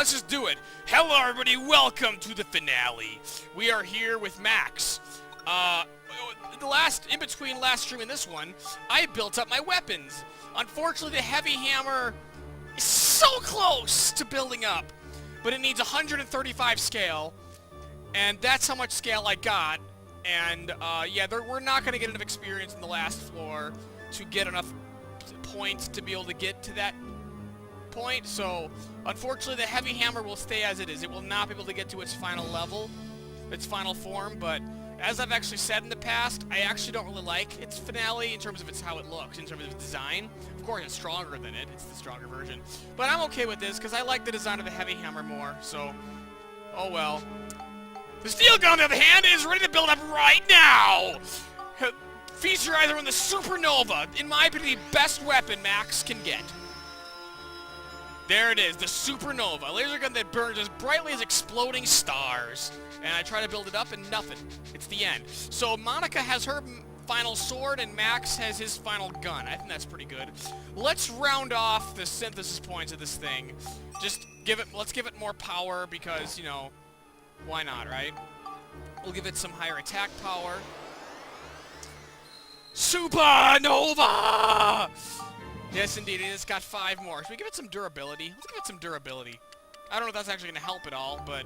let's just do it. Hello, everybody. Welcome to the finale. We are here with Max. In between last stream and this one, I built up my weapons. Unfortunately, the heavy hammer is so close to building up, but it needs 135 scale, and that's how much scale I got. And yeah, we're not gonna get enough experience in the last floor to get enough points to be able to get to that point. So unfortunately, the heavy hammer will stay as it is. It will not be able to get to its final level, its final form. But as I've actually said in the past, I actually don't really like its finale in terms of how it looks, in terms of its design. Of course, it's stronger than it. It's the stronger version. But I'm okay with this because I like the design of the heavy hammer more. So, oh well. The steel gun, on the other hand, is ready to build up right now. Feature either in the Supernova, in my opinion, the best weapon Max can get. There it is, the Supernova, a laser gun that burns as brightly as exploding stars. And I try to build it up and nothing. It's the end. So Monica has her final sword and Max has his final gun. I think that's pretty good. Let's round off the synthesis points of this thing. Let's give it more power because, you know, why not, right? We'll give it some higher attack power. Supernova! Yes, indeed, it's got 5 more. Should we give it some durability? Let's give it some durability. I don't know if that's actually going to help at all, but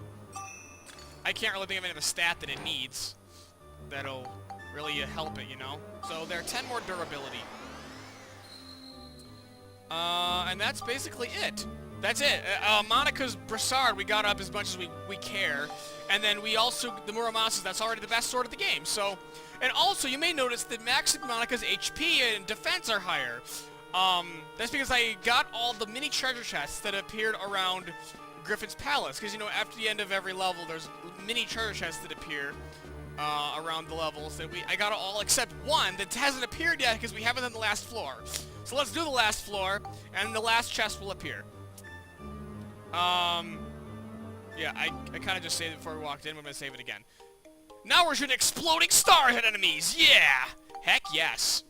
I can't really think of any other stat that it needs that'll really help it, you know? So there are 10 more durability. And that's basically it. That's it. Monica's Brassard, we got up as much as we care. And then we also, the Muramasa's, that's already the best sword of the game. So, and also, you may notice that Max and Monica's HP and defense are higher. That's because I got all the mini treasure chests that appeared around Griffon's palace. Because, you know, after the end of every level, there's mini treasure chests that appear around the levels. And I got all except one that hasn't appeared yet because we haven't done the last floor. So let's do the last floor, and the last chest will appear. Yeah, I kind of just saved it before we walked in. I'm going to save it again. Now we're shooting exploding starhead enemies! Yeah! Heck yes!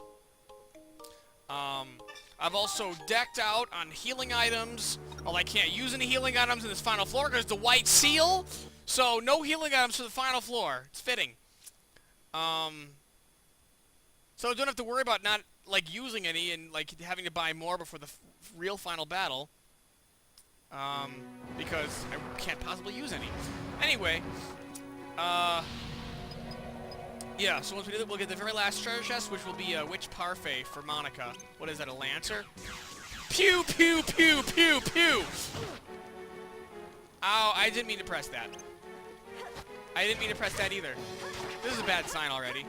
I've also decked out on healing items. Well, I can't use any healing items in this final floor because the white seal. So, no healing items for the final floor. It's fitting. So I don't have to worry about not, like, using any and, like, having to buy more before the real final battle. Because I can't possibly use any. Anyway, yeah, so once we do that, we'll get the very last treasure chest, which will be a witch parfait for Monica. What is that, a lancer? Pew, pew, pew, pew, pew! Ow, I didn't mean to press that. I didn't mean to press that either. This is a bad sign already.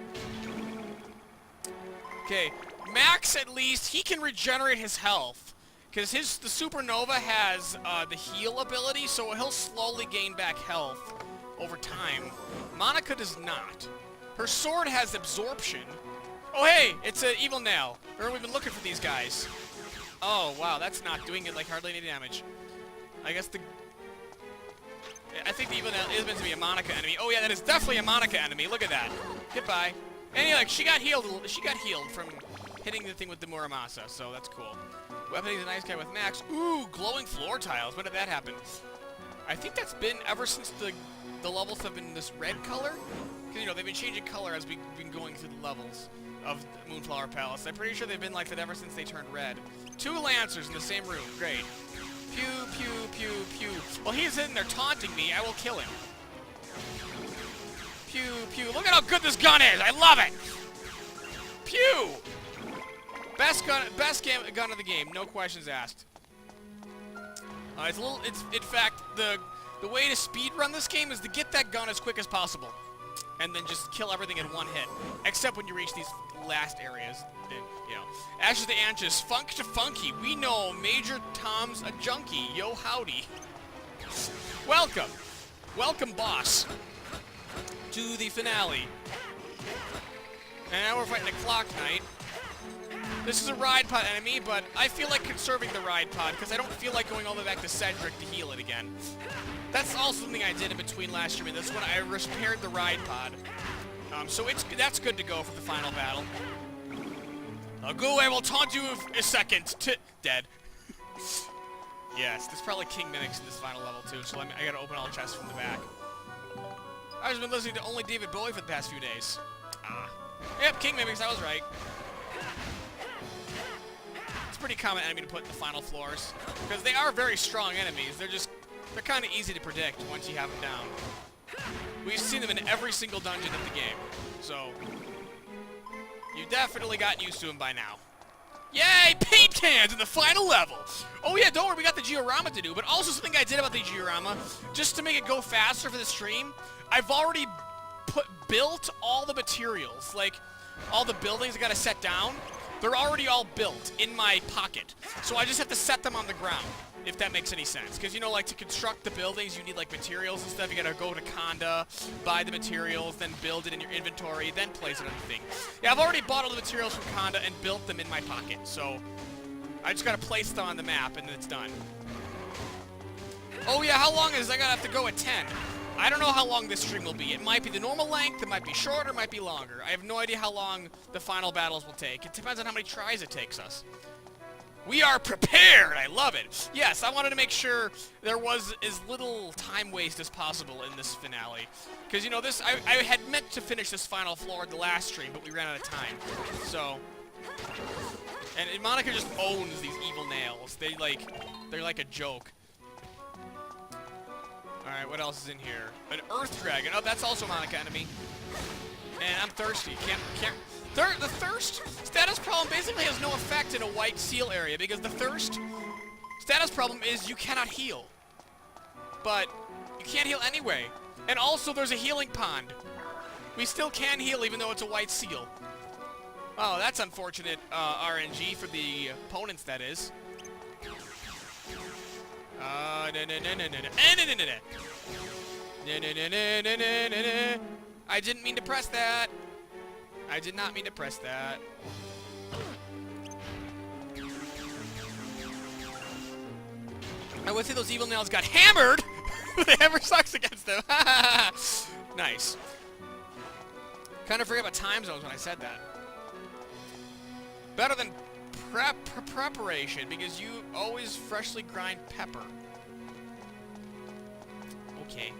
Okay, Max, at least, he can regenerate his health. Because the Supernova has the heal ability, so he'll slowly gain back health over time. Monica does not. Her sword has absorption. Oh, hey, it's an evil nail. Remember, we've been looking for these guys. Oh, wow, that's not doing it like hardly any damage. I guess I think the evil nail is meant to be a Monica enemy. Oh, yeah, that is definitely a Monica enemy. Look at that. Goodbye. And like, she got healed from hitting the thing with the Muramasa, so that's cool. Weaponing's a nice guy with Max. Ooh, glowing floor tiles. When did that happen? I think that's been ever since the levels have been this red color. Because, you know, they've been changing color as we've been going through the levels of Moonflower Palace. I'm pretty sure they've been like that ever since they turned red. 2 Lancers in the same room. Great. Pew, pew, pew, pew. While he's in there taunting me, I will kill him. Pew, pew. Look at how good this gun is. I love it. Pew. Best gun of the game, no questions asked. In fact, the way to speed run this game is to get that gun as quick as possible, and then just kill everything in one hit, except when you reach these last areas. And, you know, Ashes to Anches, Funk to Funky. We know Major Tom's a junkie. Yo, howdy. Welcome, boss, to the finale. And now we're fighting a Clock Knight. This is a Ride Pod enemy, but I feel like conserving the Ride Pod because I don't feel like going all the way back to Cedric to heal it again. That's also something I did in between last stream and this one. I repaired the Ride Pod. So that's good to go for the final battle. I'll go away, I will taunt you a second. Dead. Yes, there's probably King Mimics in this final level too, so I gotta open all the chests from the back. I've been listening to only David Bowie for the past few days. Ah. Yep, King Mimics, I was right. It's a pretty common enemy to put in the final floors, because they are very strong enemies. They're kind of easy to predict once you have them down. We've seen them in every single dungeon of the game, so you've definitely gotten used to them by now. Yay! Paint cans in the final level! Oh yeah, don't worry, we got the Georama to do, but also something I did about the Georama, just to make it go faster for the stream, I've already built all the materials, like all the buildings I gotta set down, they're already all built in my pocket. So I just have to set them on the ground, if that makes any sense. Because, you know, like, to construct the buildings, you need, like, materials and stuff. You gotta go to Conda, buy the materials, then build it in your inventory, then place it on the thing. Yeah, I've already bought all the materials from Conda and built them in my pocket, so I just gotta place them on the map, and then it's done. Oh, yeah, how long is I gotta have to go at 10? I don't know how long this stream will be. It might be the normal length, it might be shorter, it might be longer. I have no idea how long the final battles will take. It depends on how many tries it takes us. We are prepared! I love it! Yes, I wanted to make sure there was as little time waste as possible in this finale. Because, you know, I had meant to finish this final floor in the last stream, but we ran out of time. So, and Monica just owns these evil nails. They're like a joke. Alright, what else is in here? An Earth Dragon. Oh, that's also a Monica enemy. And I'm thirsty. The thirst status problem basically has no effect in a white seal area, because the thirst status problem is you cannot heal. But you can't heal anyway. And also there's a healing pond. We still can heal even though it's a white seal. Oh, that's unfortunate RNG for the opponents, that is. I didn't mean to press that. I did not mean to press that. I would say those evil nails got hammered. The hammer sucks against them. Nice. Kind of forget about time zones when I said that. Better than preparation, because you always freshly grind pepper. Okay.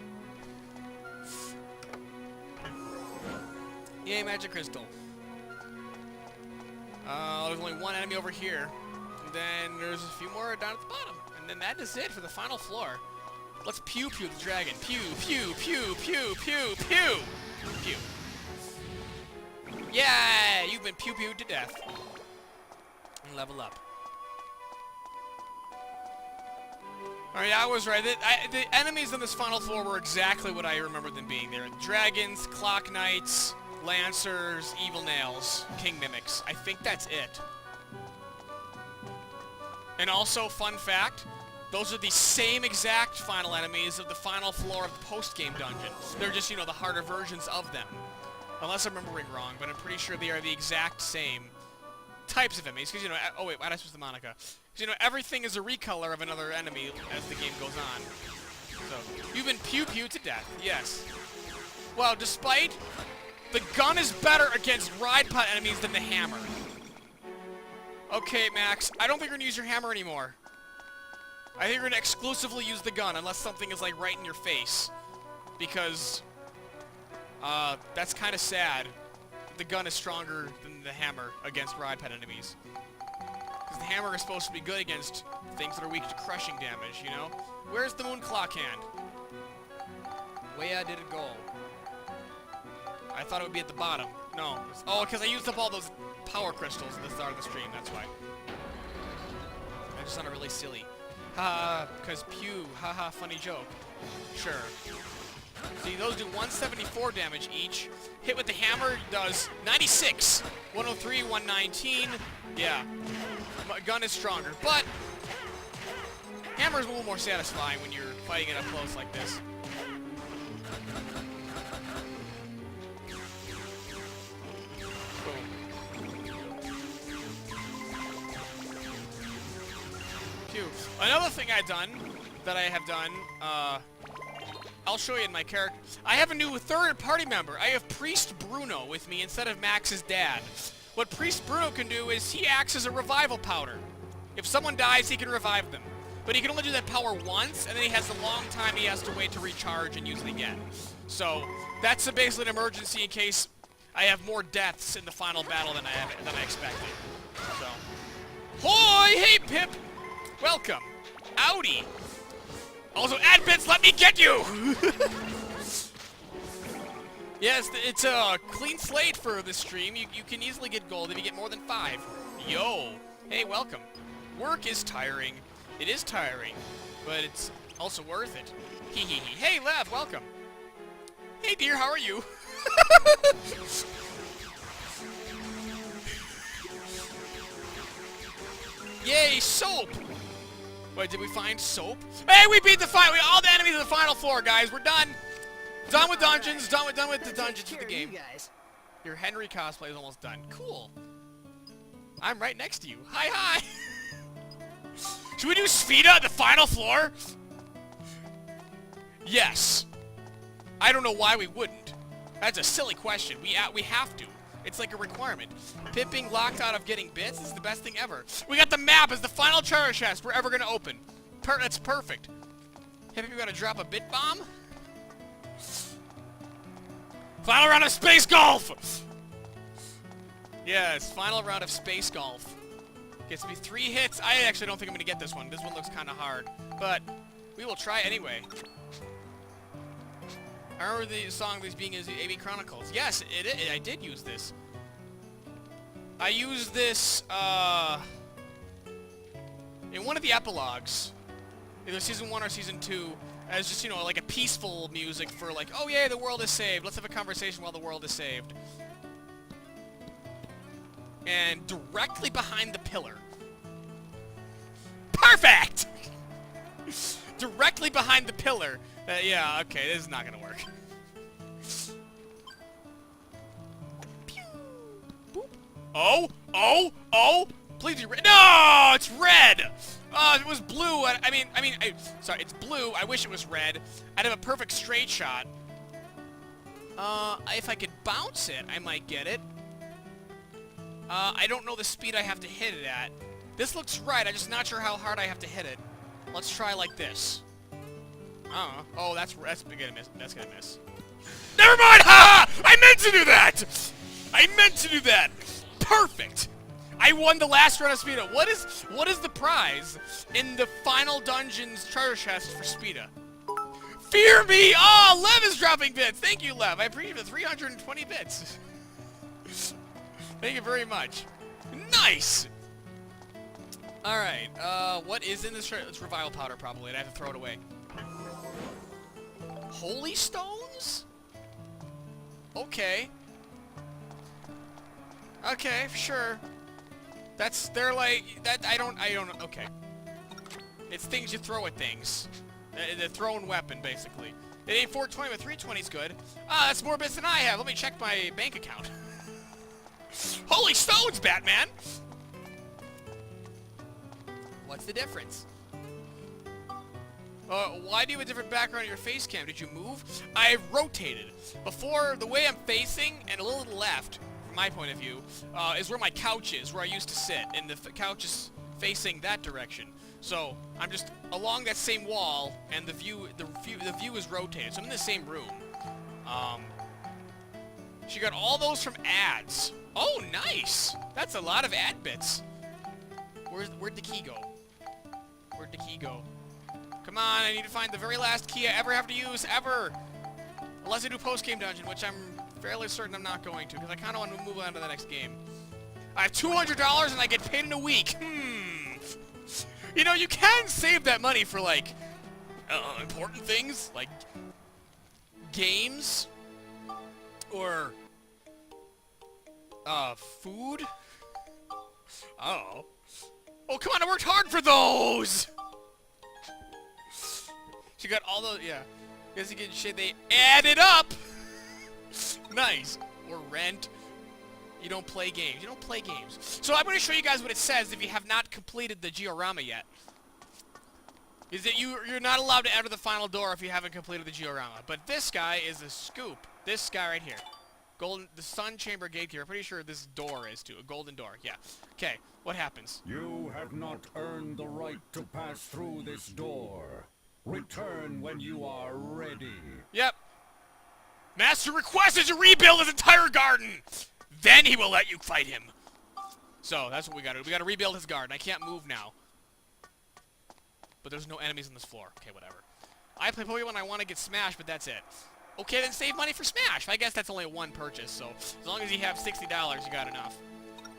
Yay, magic crystal. There's only one enemy over here. And then there's a few more down at the bottom. And then that is it for the final floor. Let's pew-pew the dragon. Pew, pew, pew, pew, pew, pew! Pew. Yeah! You've been pew-pewed to death. And level up. Alright, I was right. The enemies on this final floor were exactly what I remember them being. They were dragons, clock knights, lancers, evil nails, king mimics. I think that's it. And also, fun fact, those are the same exact final enemies of the final floor of the post-game dungeon. They're just, you know, the harder versions of them. Unless I'm remembering wrong, but I'm pretty sure they are the exact same types of enemies. Because, you know, oh wait, why did I switch to Monica? Because, you know, everything is a recolor of another enemy as the game goes on. So, you've been pew-pewed to death, yes. Well, despite... The gun is better against ride pot enemies than the hammer. Okay, Max, I don't think you're gonna use your hammer anymore. I think you're gonna exclusively use the gun, unless something is, like, right in your face. Because, that's kind of sad. The gun is stronger than the hammer against ride pot enemies. Because the hammer is supposed to be good against things that are weak to crushing damage, you know? Where's the moon clock hand? Where did it go? I thought it would be at the bottom. No. Oh, because I used up all those power crystals at the start of the stream, that's why. I just sounded really silly. Haha, because pew, haha, funny joke. Sure. See, those do 174 damage each. Hit with the hammer does 96. 103, 119. Yeah. My gun is stronger, but hammer is a little more satisfying when you're fighting it up close like this. Another thing I've done, I'll show you in my character. I have a new third party member. I have Priest Bruno with me instead of Max's dad. What Priest Bruno can do is he acts as a revival powder. If someone dies, he can revive them. but he can only do that power once, and then he has a long time he has to wait to recharge and use it again. So that's basically an emergency in case I have more deaths in the final battle than I expected. So, hoy, hey Pip, welcome, Audi. Also, Adbits, let me get you. Yes, it's a clean slate for this stream. You can easily get gold if you get more than 5. Yo, hey, welcome. Work is tiring. It is tiring, but it's also worth it. Hee hee hee. Hey, Lev, welcome. Hey, dear, how are you? Yay, soap! Wait, did we find soap? Hey, we beat the all the enemies of the final floor, guys. We're done. Done with dungeons. Done with the dungeons of the game. Your Henry cosplay is almost done. Cool. I'm right next to you. Hi, hi. Should we do Spheda at the final floor? Yes. I don't know why we wouldn't. That's a silly question. We have to. It's like a requirement. Pip being locked out of getting bits is the best thing ever. We got the map as the final treasure chest we're ever gonna open. That's perfect. Have you got to drop a bit bomb? Final round of space golf! Yes, final round of space golf. Gets to be 3 hits. I actually don't think I'm gonna get this one. This one looks kind of hard, but we will try anyway. I remember the song this being is AB Chronicles. Yes, I did use this. I used this in one of the epilogues, either season 1 or season 2, as just, you know, like a peaceful music for like, oh yeah, the world is saved. Let's have a conversation while the world is saved. And directly behind the pillar. Perfect! Directly behind the pillar. Yeah, okay, this is not gonna work. Oh! Please be red. No! It's red! If it was blue, sorry, it's blue. I wish it was red. I'd have a perfect straight shot. If I could bounce it, I might get it. I don't know the speed I have to hit it at. This looks right, I'm just not sure how hard I have to hit it. Let's try like this. Oh, that's gonna miss. That's gonna miss. Never mind! Ha! I meant to do that! I meant to do that! Perfect! I won the last round of Speeda. What is the prize in the final dungeon's treasure chest for Speeda? Fear me! Oh, Lev is dropping bits! Thank you, Lev. I appreciate the 320 bits. Thank you very much. Nice! Alright, what is in this treasure? It's revival powder, probably, and I have to throw it away. Holy stones? Okay. Okay, sure. They're like, I don't, okay. It's things you throw at things. The thrown weapon, basically. It ain't 420, but 320's good. Ah, that's more bits than I have. Let me check my bank account. Holy stones, Batman! What's the difference? Why do you have a different background on your face cam? Did you move? I've rotated. Before, the way I'm facing, and a little to the left, from my point of view, is where my couch is, where I used to sit, and the couch is facing that direction. So, I'm just along that same wall, and the view is rotated, so I'm in the same room. She got all those from ads. Oh, nice! That's a lot of ad bits. Where'd the key go? Where'd the key go? Come on, I need to find the very last key I ever have to use, ever! Unless I do post-game dungeon, which I'm fairly certain I'm not going to, because I kind of want to move on to the next game. I have $200 and I get paid in a week. You know, you can save that money for, like, important things, like games, or, food? Oh. Oh, come on, I worked hard for those! She got all those, yeah. Guess you get shit, they added up! Nice. Or rent. You don't play games. You don't play games. So I'm going to show you guys what it says if you have not completed the Georama yet. Is that you're not allowed to enter the final door if you haven't completed the Georama. But this guy is a scoop. This guy right here. The sun chamber gatekeeper. Pretty sure this door is too. A golden door. Yeah. Okay. What happens? You have not earned the right to pass through this door. Return when you are ready. Yep. Master requests that you rebuild his entire garden. Then he will let you fight him. So that's what we gotta do. We gotta rebuild his garden. I can't move now. But there's no enemies on this floor. Okay, whatever. I play Pokemon, I want to get Smash, but that's it. Okay, then save money for Smash. I guess that's only one purchase, so as long as you have $60, you got enough.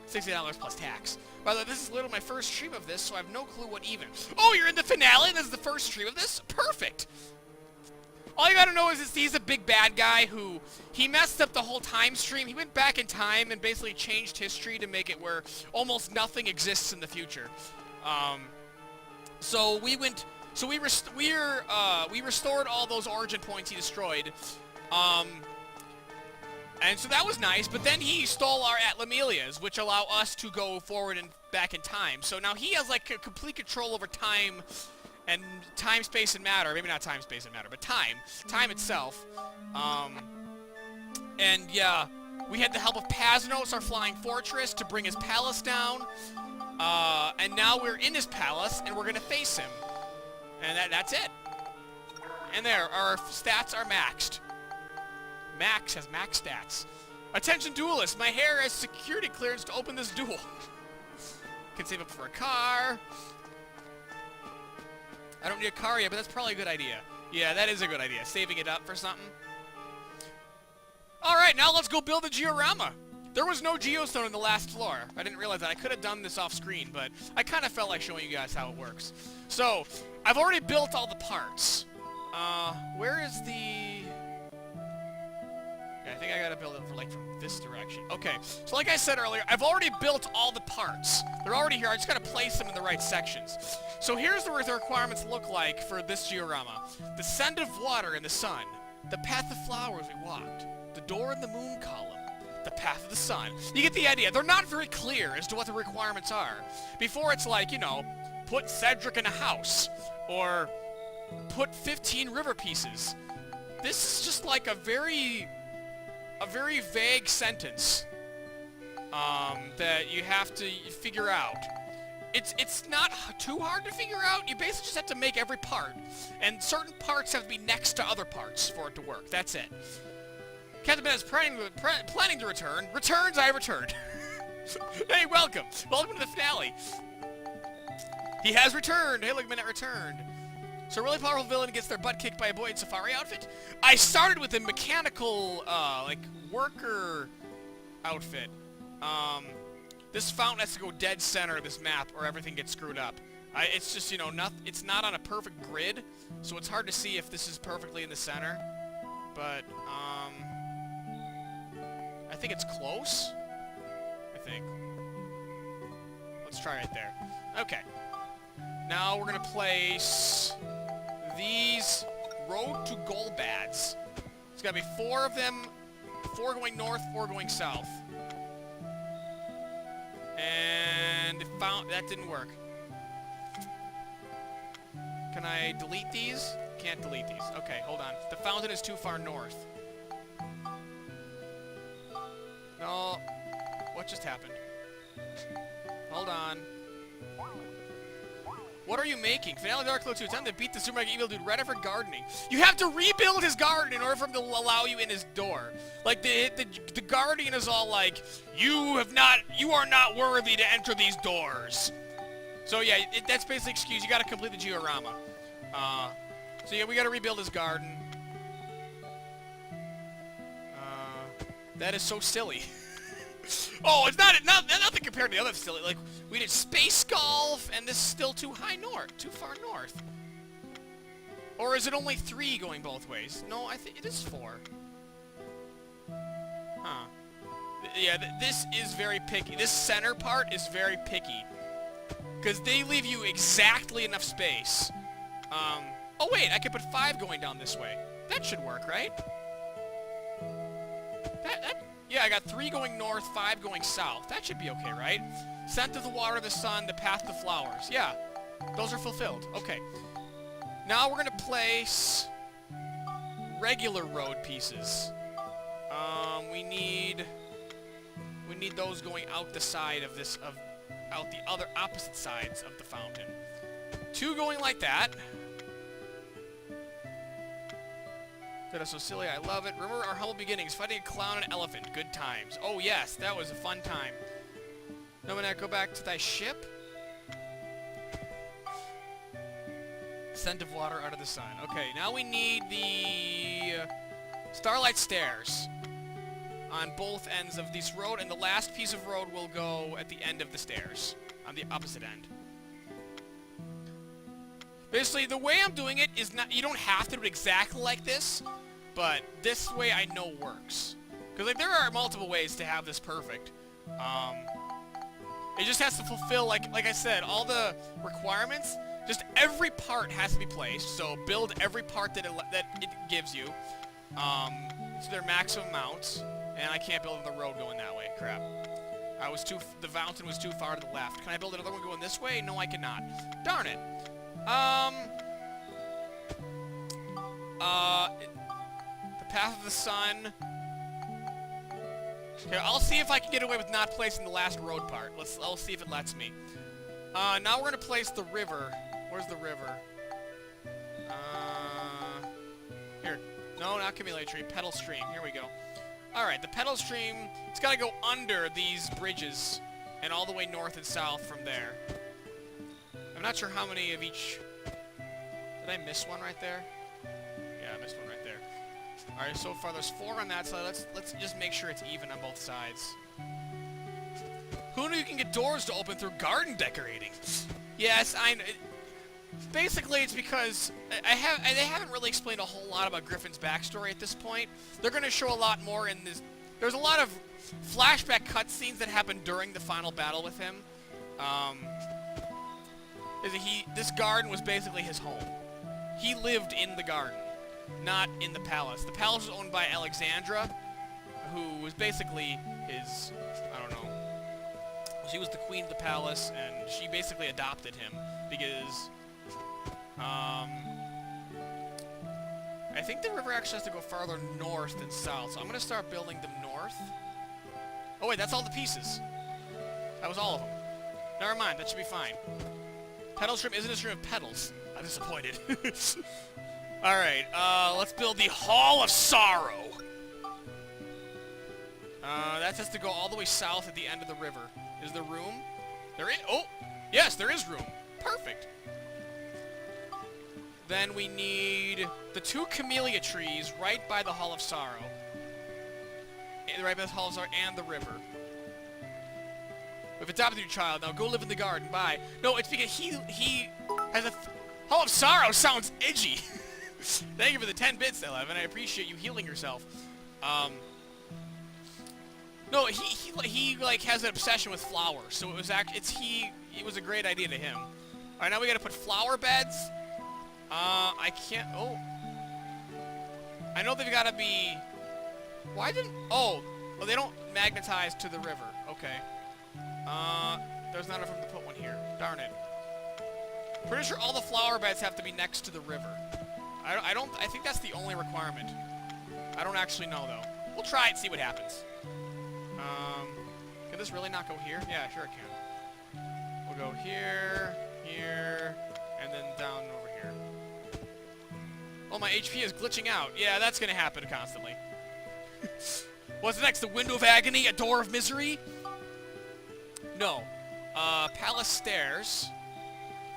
$60 plus tax. By the way, this is literally my first stream of this, so I have no clue what even. Oh, you're in the finale? This is the first stream of this? Perfect! All you gotta know is he's a big bad guy who, he messed up the whole time stream. He went back in time and basically changed history to make it where almost nothing exists in the future. So we restored all those origin points he destroyed. And so that was nice, but then he stole our Atlamelias, which allow us to go forward and back in time. So now he has like complete control over time and time, space, and matter. Maybe not time, space, and matter, but time. Time itself. And yeah, we had the help of Paznos, our flying fortress, to bring his palace down. And now we're in his palace, and we're gonna face him. And that's it. And there, our stats are maxed. Max has max stats. Attention duelist, my hair has security clearance to open this duel. Can save up for a car. I don't need a car yet, but that's probably a good idea. Yeah, that is a good idea. Saving it up for something. Alright, now let's go build a Georama. There was no geostone in the last floor. I didn't realize that. I could have done this off screen, but I kind of felt like showing you guys how it works. So, I've already built all the parts. Where is the... Yeah, I think I gotta build it for, like, from this direction. Okay, so like I said earlier, I've already built all the parts. They're already here. I just gotta place them in the right sections. So here's the requirements look like for this Georama. The scent of water in the sun. The path of flowers we walked. The door in the moon column. The path of the sun. You get the idea. They're not very clear as to what the requirements are. Before it's like, you know, put Cedric in a house. Or put 15 river pieces. This is just like a very vague sentence that you have to figure out. It's not too hard to figure out. You basically just have to make every part. And certain parts have to be next to other parts for it to work. That's it. Captain Ben is planning to return. Returns, I returned. Hey, welcome. Welcome to the finale. He has returned. Hey, look, Minute returned. So a really powerful villain gets their butt kicked by a boy in safari outfit. I started with a mechanical, like, worker outfit. This fountain has to go dead center of this map or everything gets screwed up. It's just, you know, it's not on a perfect grid, so it's hard to see if this is perfectly in the center. But, I think it's close. I think. Let's try right there. Okay. Now we're gonna place these road to Golbads. It's gotta be 4 of them, 4 going north, 4 going south. And that didn't work. Can I delete these? Can't delete these. Okay, hold on. The fountain is too far north. No. What just happened? Hold on. What are you making? Finale Dark Glow 2. Time to beat the super mega evil dude right after gardening. You have to rebuild his garden in order for him to allow you in his door. Like, the guardian is all like, you are not worthy to enter these doors. So yeah, that's basically excuse. You gotta complete the Georama. So yeah, we gotta rebuild his garden. That is so silly. Oh, it's nothing compared to the other silly. Like, we did space golf, and this is still too far north. Or is it only 3 going both ways? No, I think it is 4. Huh. Yeah, this is very picky. This center part is very picky. Because they leave you exactly enough space. Oh wait, I could put 5 going down this way. That should work, right? Yeah, I got 3 going north, 5 going south. That should be okay, right? Scent of the water, the sun, the path of the flowers. Yeah, those are fulfilled. Okay. Now we're going to place regular road pieces. We need those going out the side of this, out the other opposite sides of the fountain. 2 going like that. That is so silly, I love it. Remember our humble beginnings, fighting a clown and elephant. Good times. Oh yes, that was a fun time. No, when I go back to thy ship. Scent of water out of the sun. Okay, now we need the starlight stairs on both ends of this road, and the last piece of road will go at the end of the stairs, on the opposite end. Basically, the way I'm doing it is not, you don't have to do it exactly like this, but this way I know works. Because like, there are multiple ways to have this perfect. It just has to fulfill, like I said, all the requirements. Just every part has to be placed, so build every part that it gives you to their maximum amounts. And I can't build another road going that way. Crap. The fountain was too far to the left. Can I build another one going this way? No, I cannot. Darn it. The path of the sun. Okay, I'll see if I can get away with not placing the last road part. I'll see if it lets me. Now we're gonna place the river. Where's the river? Here. No, not Camellia Tree. Petal Stream. Here we go. Alright, the Petal Stream, it's gotta go under these bridges and all the way north and south from there. I'm not sure how many of each... Did I miss one right there? Yeah, I missed one right there. Alright, so far there's 4 on that side. Let's just make sure it's even on both sides. Who knew you can get doors to open through garden decorating? Yes, I know. Basically, it's because they haven't really explained a whole lot about Griffon's backstory at this point. They're going to show a lot more in this. There's a lot of flashback cutscenes that happen during the final battle with him. This garden was basically his home. He lived in the garden, not in the palace. The palace was owned by Alexandra, who was basically his, I don't know. She was the queen of the palace, and she basically adopted him because... I think the river actually has to go farther north than south, so I'm going to start building them north. Oh wait, that's all the pieces. That was all of them. Never mind, that should be fine. Petal Stream isn't a stream of petals. I'm disappointed. Alright, let's build the Hall of Sorrow. That has to go all the way south at the end of the river. Is there room? There is. Oh! Yes, there is room. Perfect. Then we need the 2 camellia trees right by the Hall of Sorrow. Right by the Hall of Sorrow and the river. We've adopted your child. Now go live in the garden. Bye. No, it's because he has a... Hall of Sorrow sounds edgy. Thank you for the 10 bits, Eleven. I appreciate you healing yourself. No, he like has an obsession with flowers, so it was it was a great idea to him. All right, now we gotta put flower beds. I can't. Oh, I know they've gotta be. Why didn't? Oh, they don't magnetize to the river. Okay. There's not enough room to put one here. Darn it. Pretty sure all the flower beds have to be next to the river. I think that's the only requirement. I don't actually know though. We'll try it, see what happens. Can this really not go here? Yeah, sure it can. We'll go here, here, and then down over here. Oh, my HP is glitching out. Yeah, that's gonna happen constantly. What's next? The Window of Agony? A Door of Misery? No. Palace Stairs.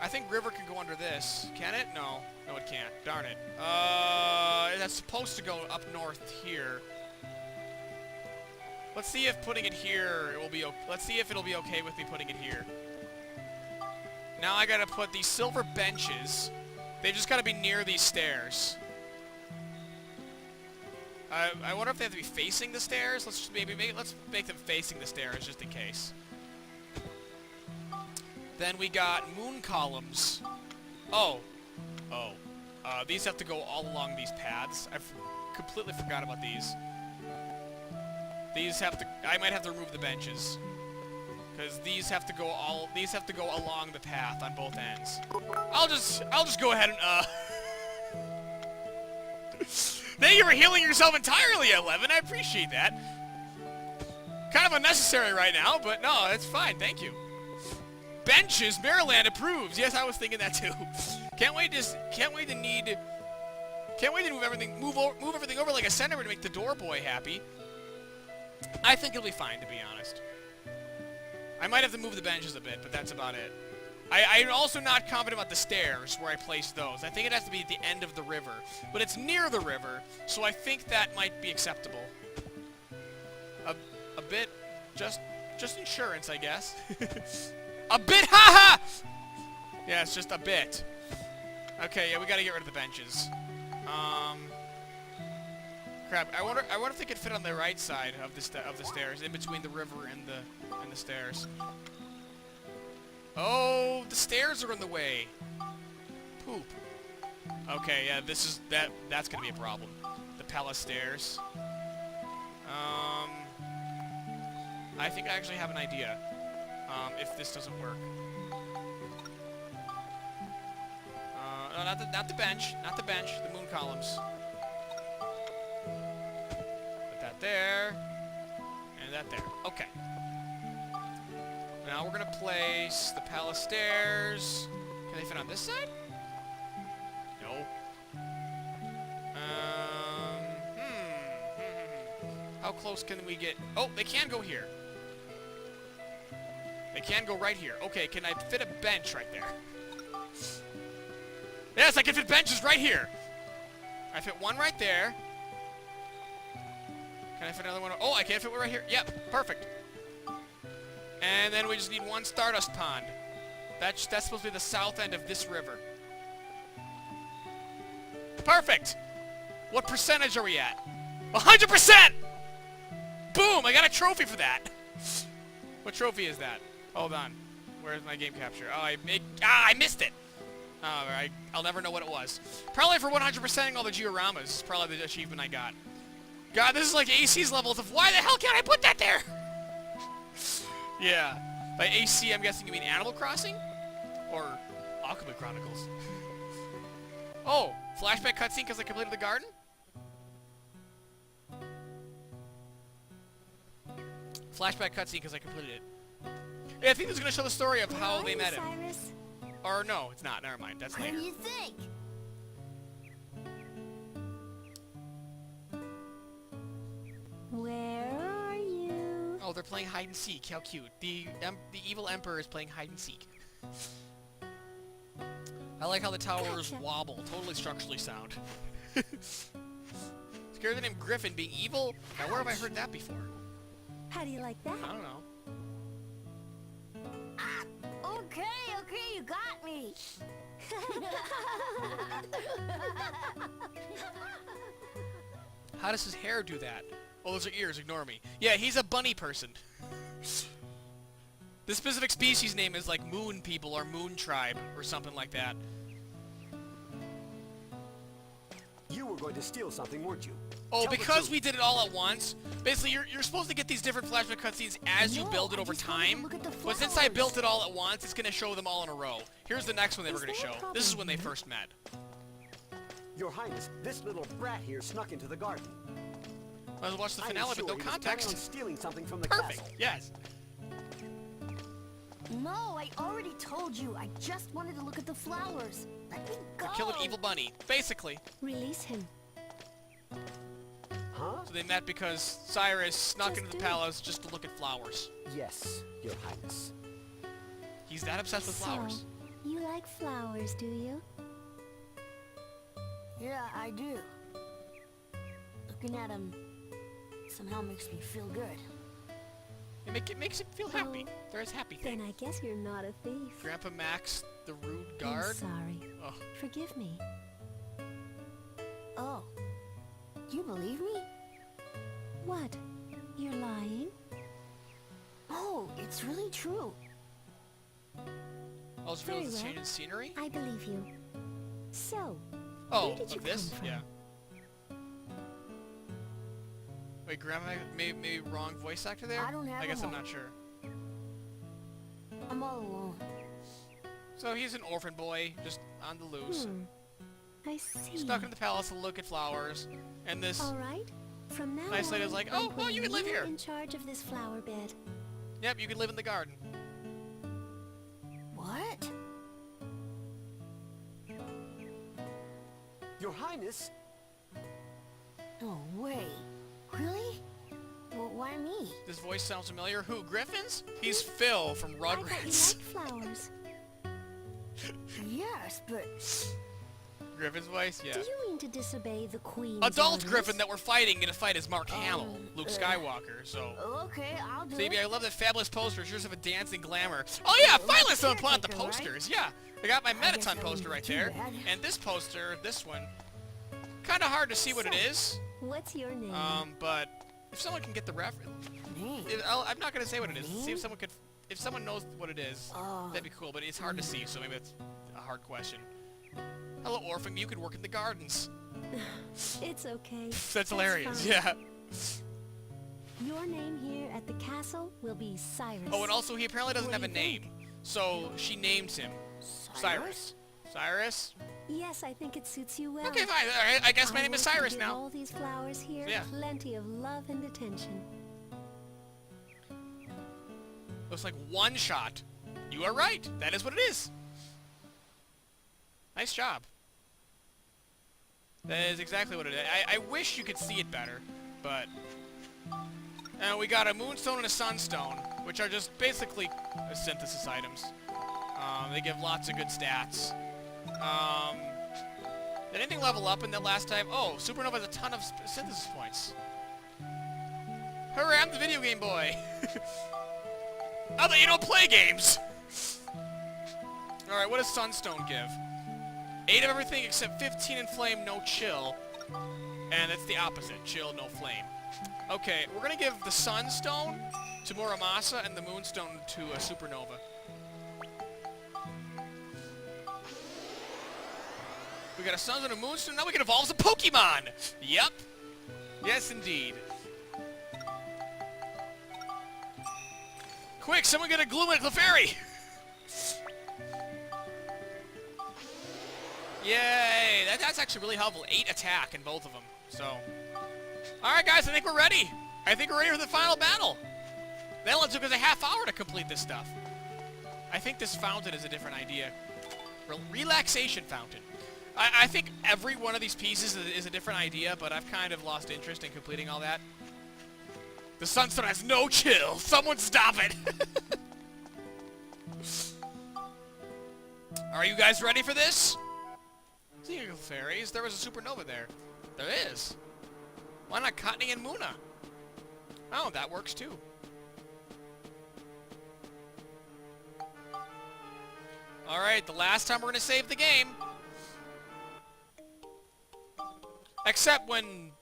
I think river can go under this. Can it? No. No, it can't. Darn it. That's supposed to go up north here. Let's see if putting it here, it will be. Let's see if it'll be okay with me putting it here. Now I gotta put these silver benches. They just gotta be near these stairs. I wonder if they have to be facing the stairs. Let's just let's make them facing the stairs just in case. Then we got moon columns. Oh. Oh. These have to go all along these paths. I've completely forgot about these. These have to... I might have to remove the benches. Because these have to go along the path on both ends. I'll just go ahead and, Thank you for healing yourself entirely, 11. I appreciate that. Kind of unnecessary right now, but no, it's fine. Thank you. Benches, Maryland approves. Yes, I was thinking that too. Can't wait to move everything over like a center to make the door boy happy. I think it'll be fine, to be honest. I might have to move the benches a bit, but that's about it. I'm also not confident about the stairs, where I place those. I think it has to be at the end of the river. But it's near the river, so I think that might be acceptable. A bit, just insurance, I guess. A bit, haha! Yeah, it's just a bit. Okay, yeah, we gotta get rid of the benches. Crap. I wonder if they could fit on the right side of the stairs, in between the river and the stairs. Oh, the stairs are in the way. Poop. Okay, yeah, that's gonna be a problem. The palace stairs. I think I actually have an idea. If this doesn't work. No, not the bench, the moon columns. Put that there, and that there. Okay. Now we're gonna place the palace stairs. Can they fit on this side? No. How close can we get? Oh, they can go here. They can go right here. Okay, can I fit a bench right there? Yes, I can fit benches right here. I fit one right there. Can I fit another one? Oh, I can fit one right here. Yep, perfect. And then we just need one Stardust Pond. That's supposed to be the south end of this river. Perfect! What percentage are we at? 100%! Boom! I got a trophy for that. What trophy is that? Hold on. Where's my game capture? Oh, I missed it! I'll never know what it was. Probably for 100%ing all the dioramas. It's probably the achievement I got. God, this is like AC's levels of why the hell can't I put that there? Yeah. By AC, I'm guessing you mean Animal Crossing? Or Alchemy Chronicles? Oh, flashback cutscene because I completed the garden? Flashback cutscene because I completed it. Yeah, I think this is going to show the story of how they met him. Cyrus? Or no, it's not. Never mind. That's later. What do you think? Where are you? Oh, they're playing hide and seek. How cute. The evil emperor is playing hide and seek. I like how the towers wobble. Totally structurally sound. Scared the name Griffon being evil? Now, where have I heard that before? How do you like that? I don't know. Okay, you got me. How does his hair do that? Oh, those are ears. Ignore me. Yeah, he's a bunny person. The specific species name is like Moon People or Moon Tribe or something like that. You were going to steal something, weren't you? Oh, Tell the because truth. we did it all at once. Basically, you're supposed to get these different flashback cutscenes as you build it over time. But since I built it all at once, it's going to show them all in a row. Here's the next one they were going to show. This is when they first met. Your Highness, this little brat here snuck into the garden. Might as well watch the I am finale sure with no he was planning context. on stealing something from the Perfect. castle. Yes. No, I already told you. I just wanted to look at the flowers. Let me go. Kill an evil bunny. Basically. Release him. Huh? So they met because Cyrus snuck Just into the do it. palace just to look at flowers. Yes, Your Highness. He's that obsessed with flowers. So, you like flowers, do you? Yeah, I do. Looking at them somehow makes me feel good. It makes it feel happy. There's happy thing. Then I guess you're not a thief. Grandpa Max, the rude I'm guard. sorry. Oh. Forgive me. Oh. You believe me? What? You're lying? Oh, it's really true. Oh, it's Very real well. change in scenery? I believe you. So, Oh, where did you of this? come from? Yeah. Wait, Grandma maybe wrong voice actor there? I don't have I guess a I'm home. not sure. I'm all alone. So he's an orphan boy, just on the loose. I see. Stuck in the palace to look at flowers. And this All right. From now nice lady's on, like, I'm oh, well, you can live putting here. in charge of this flower bed. Yep, you can live in the garden. What? Your Highness, No way. Really? Well, why me? This voice sounds familiar. Who, Griffin's? He's Phil from I thought you Rugrats. liked flowers. Yes, but Griffin's voice? Yeah. Do you mean to disobey the Queen's Adult orders? Griffin that we're fighting in a fight is Mark Hamill, Luke Skywalker, so... okay, I'll do Baby, it. I love the fabulous posters. Yours have a dancing glamour. Oh yeah, finally someone put out the caretaker, right? posters. Yeah, I got my guess Mettaton that poster wouldn't right be too there. bad. And this poster, this one, kind of hard to see what it is. What's your name? But if someone can get the reference, Name. I'm not gonna say what it is. See if someone could, if someone knows what it is, Oh. that'd be cool. But it's hard to see, so maybe it's a hard question. Hello, Orphan. You could work in the gardens. It's okay. That's hilarious. fine. Yeah. Your name here at the castle will be Cyrus. Oh, and also he apparently doesn't What have do a you name, so she named him Cyrus. Cyrus? Yes, I think it suits you well. Okay, fine. All right, I guess my I name is want to Cyrus give now. all these flowers here Yeah. plenty of love and attention. Looks like one shot. You are right. That is what it is. Nice job. That is exactly what it is. I wish you could see it better, but... And we got a moonstone and a sunstone, which are just basically synthesis items. They give lots of good stats. Did anything level up in that last time? Oh, Supernova has a ton of synthesis points. Hooray, I'm the video game boy! I thought you don't play games! Alright, what does Sunstone give? 8 of everything except 15 in flame, no chill. And that's the opposite, chill, no flame. Okay, we're gonna give the Sunstone to Muramasa and the Moonstone to a Supernova. We got a Sunstone and a Moonstone, now we can evolve as a Pokemon! Yep! Yes, indeed. Quick, someone get a Gloom and a Clefairy! Yay! That's actually really helpful. 8 attack in both of them. So, alright guys, I think we're ready. I think we're ready for the final battle. That only took us a half hour to complete this stuff. I think this fountain is a different idea. Relaxation fountain. I think every one of these pieces is a different idea, but I've kind of lost interest in completing all that. The Sunstone has no chill. Someone stop it. Are you guys ready for this? Speaking of fairies, there was a supernova there. There is. Why not Cottony and Muna? Oh, that works too. Alright, the last time we're gonna save the game. Except when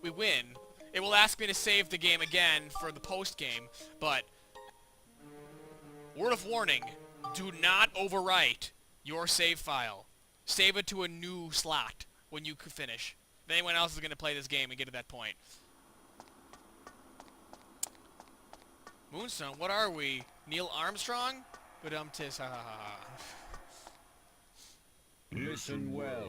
we win. It will ask me to save the game again for the post-game, but... Word of warning, do not overwrite your save file. Save it to a new slot when you finish. If anyone else is going to play this game and get to that point. Moonstone, what are we? Neil Armstrong? Tis, ha ha ha. Listen well.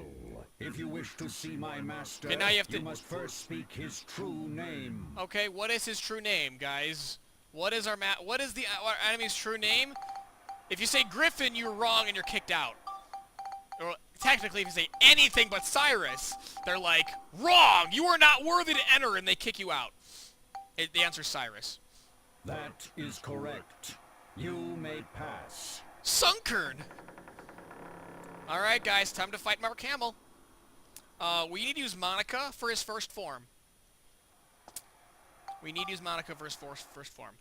If you wish to see my master, Okay, now you have to- must first speak his true name. Okay, what is his true name, guys? What is our our enemy's true name? If you say Griffin, you're wrong and you're kicked out. Or technically, if you say anything but Cyrus, they're like, wrong! You are not worthy to enter, and they kick you out. The answer's Cyrus. That is correct. You may pass. Sunkern! Alright, guys, time to fight Mark Hamill. We need to use Monica for his first form. We need to use Monica for his first form.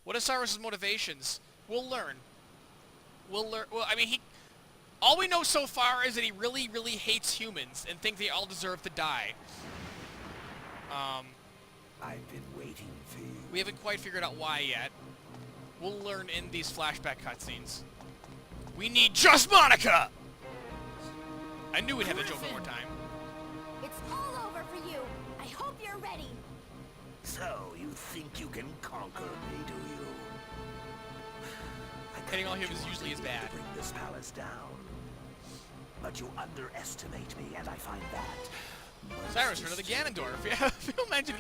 What is Cyrus's motivations? We'll learn. We'll learn. Well, I mean, all we know so far is that he really, really hates humans and thinks they all deserve to die. I've been waiting for you. We haven't quite figured out why yet. We'll learn in these flashback cutscenes. We need just Monica! I knew we'd have the joke one more time. It's all over for you. I hope you're ready. So, you think you can conquer me, do you? Hitting all humans usually is bad. Bring this palace down. but you underestimate me, and I find that most Cyrus, rid of the Ganondorf. Yeah, Phil mentioned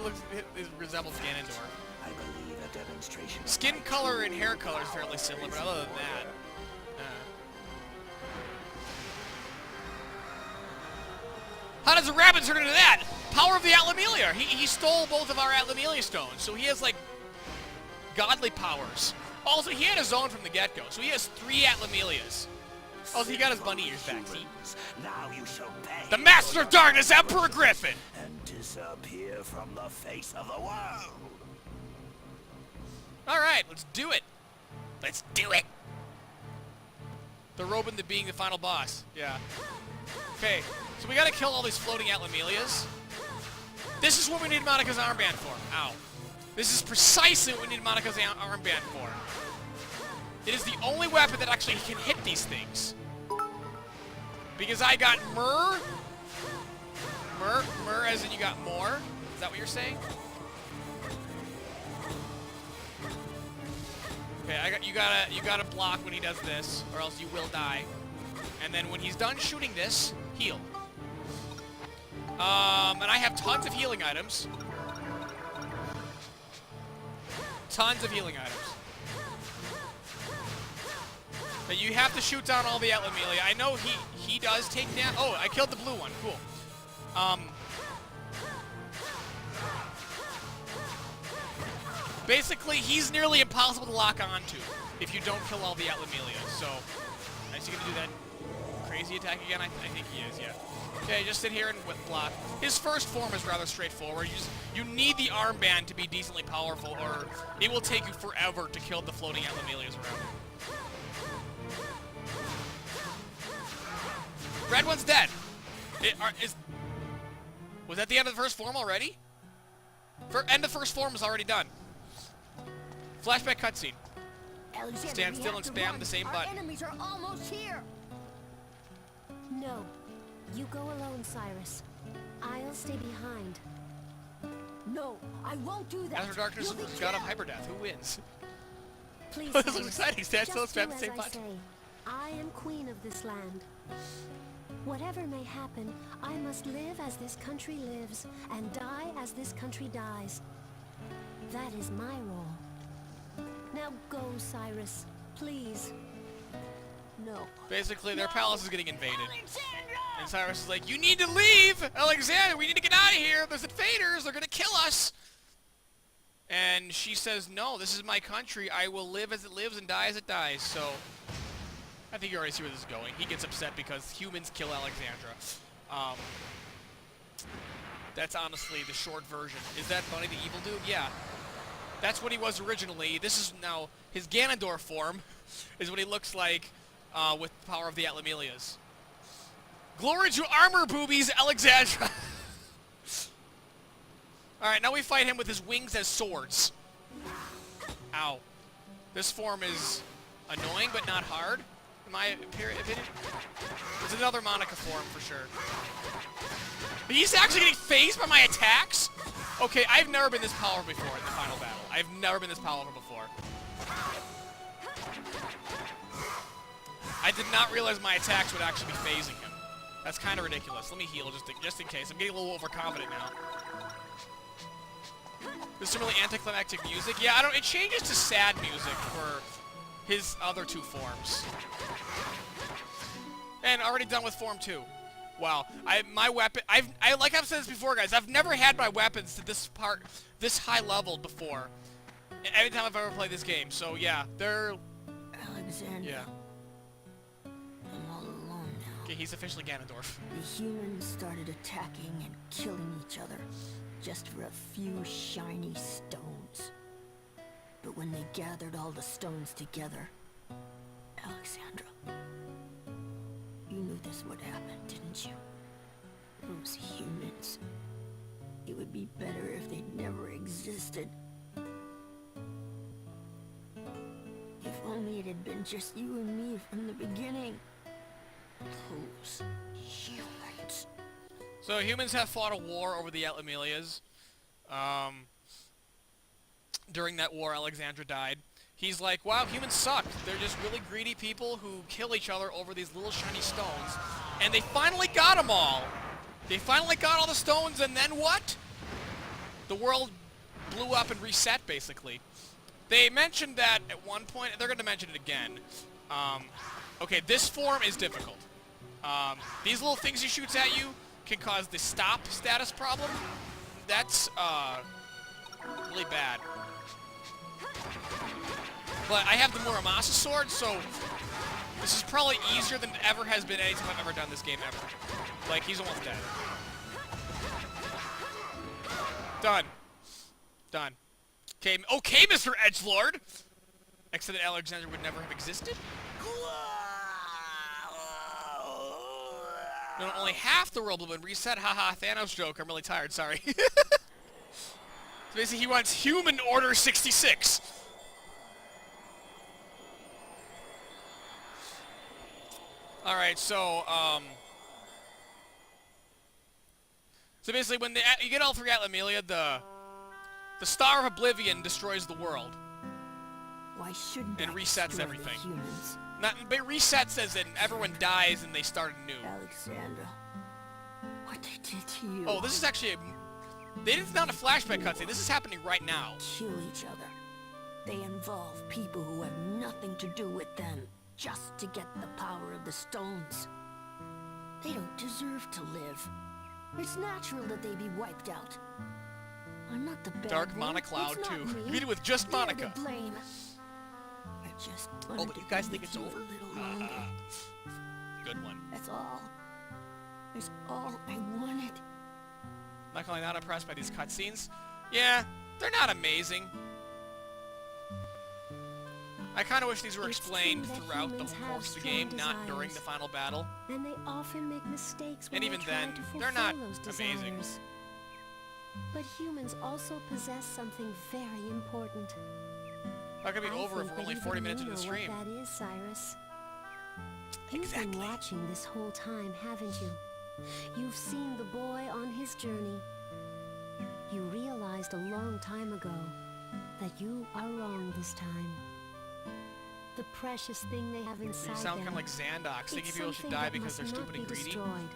he resembles Ganondorf. I believe a demonstration of Skin my color true and hair color is fairly similar, but other than that... How does a rabbit turn into that? Power of the Atlamelia! He stole both of our Atlamelia stones, so he has, like, godly powers. Also, he had his own from the get-go, so he has 3 Atlamelias. Also, he got his bunny ears back, see? Now you shall pay The Master of Darkness, Emperor Griffon! and disappear from the face of the world. Alright, let's do it. Let's do it. The Robin the being the final boss. Yeah. Okay, so we gotta kill all these floating Atlamelias. This is what we need Monica's armband for. Ow. This is precisely what we need Monica's armband for. It is the only weapon that actually can hit these things. Because I got Myrrh as in you got more? Is that what you're saying? Okay, you gotta block when he does this, or else you will die. And then when he's done shooting this, heal. And I have tons of healing items. Tons of healing items. But you have to shoot down all the Atlamelia. I know he does take down... Oh, I killed the blue one. Cool. Basically, he's nearly impossible to lock onto if you don't kill all the Atlamelia. So, is he going to do that crazy attack again? I think he is, yeah. Okay, just sit here and block. His first form is rather straightforward. You need the armband to be decently powerful, or it will take you forever to kill the floating Atlamelias around him. Red one's dead. Was that the end of the first form already? End of first form is already done. Flashback cutscene. Alexander, Stand we still have and to spam run. the same Our button. enemies are almost here. No. You go alone, Cyrus. I'll stay behind. No, I won't do that. Master of Darkness You'll be versus God of killed. Hyperdeath. Who wins? Please, This looks Cyrus, exciting. Stand still and just spam do the same as I button. say. I am queen of this land. Whatever may happen, I must live as this country lives, and die as this country dies. That is my role. Now go, Cyrus. Please. No. Basically, their palace is getting invaded. Alexandra! And Cyrus is like, you need to leave! Alexander, we need to get out of here! There's invaders! They're gonna kill us! And she says, no, this is my country. I will live as it lives and die as it dies. So, I think you already see where this is going. He gets upset because humans kill Alexandra. That's honestly the short version. Is that Bunny the Evil Dude? Yeah. That's what he was originally. This is now his Ganondorf form, is what he looks like with the power of the Atlamelias. Glory to armor boobies, Alexandra! Alright, now we fight him with his wings as swords. Ow. This form is annoying, but not hard, in my opinion. It's another Monica form, for sure. But he's actually getting phased by my attacks? Okay, I've never been this powerful before in the final battle. I've never been this powerful before. I did not realize my attacks would actually be phasing him. That's kind of ridiculous. Let me heal just in case. I'm getting a little overconfident now. There's some really anticlimactic music. Yeah, it changes to sad music for his other 2 forms. And already done with form 2. Wow, my weapon, like I've said this before, guys, I've never had my weapons to this high level before. Every time I've ever played this game, so yeah, they're... Alexander. Yeah. I'm all alone now. Okay, he's officially Ganondorf. The humans started attacking and killing each other just for a few shiny stones. But when they gathered all the stones together, Alexandra, you knew this would happen, didn't you? Those humans. It would be better if they never existed. If only it had been just you and me from the beginning. Those humans. So humans have fought a war over the Atlamelias. During that war, Alexandra died. He's like, wow, humans suck. They're just really greedy people who kill each other over these little shiny stones. And they finally got them all. They finally got all the stones, and then what? The world blew up and reset, basically. They mentioned that at one point. They're going to mention it again. Okay, this form is difficult. These little things he shoots at you can cause the stop status problem. That's really bad. But I have the Muramasa sword, so this is probably easier than it ever has been any time I've ever done this game ever. Like, he's almost dead. Done. Done. Okay, Mr. Edgelord! Except that Alexander would never have existed? No, only half the world will have been reset. Haha, Thanos joke. I'm really tired, sorry. So basically, he wants human Order 66. Alright, so basically, when you get all three Atlamelia, the Star of Oblivion destroys the world. Why shouldn't And I resets destroy everything. The humans? Not, but resets as in everyone dies and they start anew. Alexander, what they did to you. Oh, this is actually this is not a flashback cutscene. This is happening right now. Kill each other. They involve people who have nothing to do with them, just to get the power of the stones. They don't deserve to live. It's natural that they be wiped out. I'm not the bad Dark one. Monocloud It's not too. me. You beat it with just They're Monica. to blame. I just Oh, wanted but to you guys be think with it's you over? a little longer. Good one. That's all. That's all I wanted. Not only not impressed by these cutscenes. Yeah, they're not amazing. I kind of wish these were It's explained true that throughout the humans whole have course of the strong game, not during the desires. final battle. And they often make mistakes when And even they try then, to fulfill they're not those amazing. desires. But humans also possess something very important. How can it be I over if think we're only that 40 even minutes you into the know stream? what that is, Cyrus. You've Exactly. been watching this whole time, haven't you? You've seen the boy on his journey. You realized a long time ago that you are wrong this time. The precious thing they have inside You sound kind them. of like Xandox, thinking It's people should something die that because they're must stupid not and be greedy. destroyed.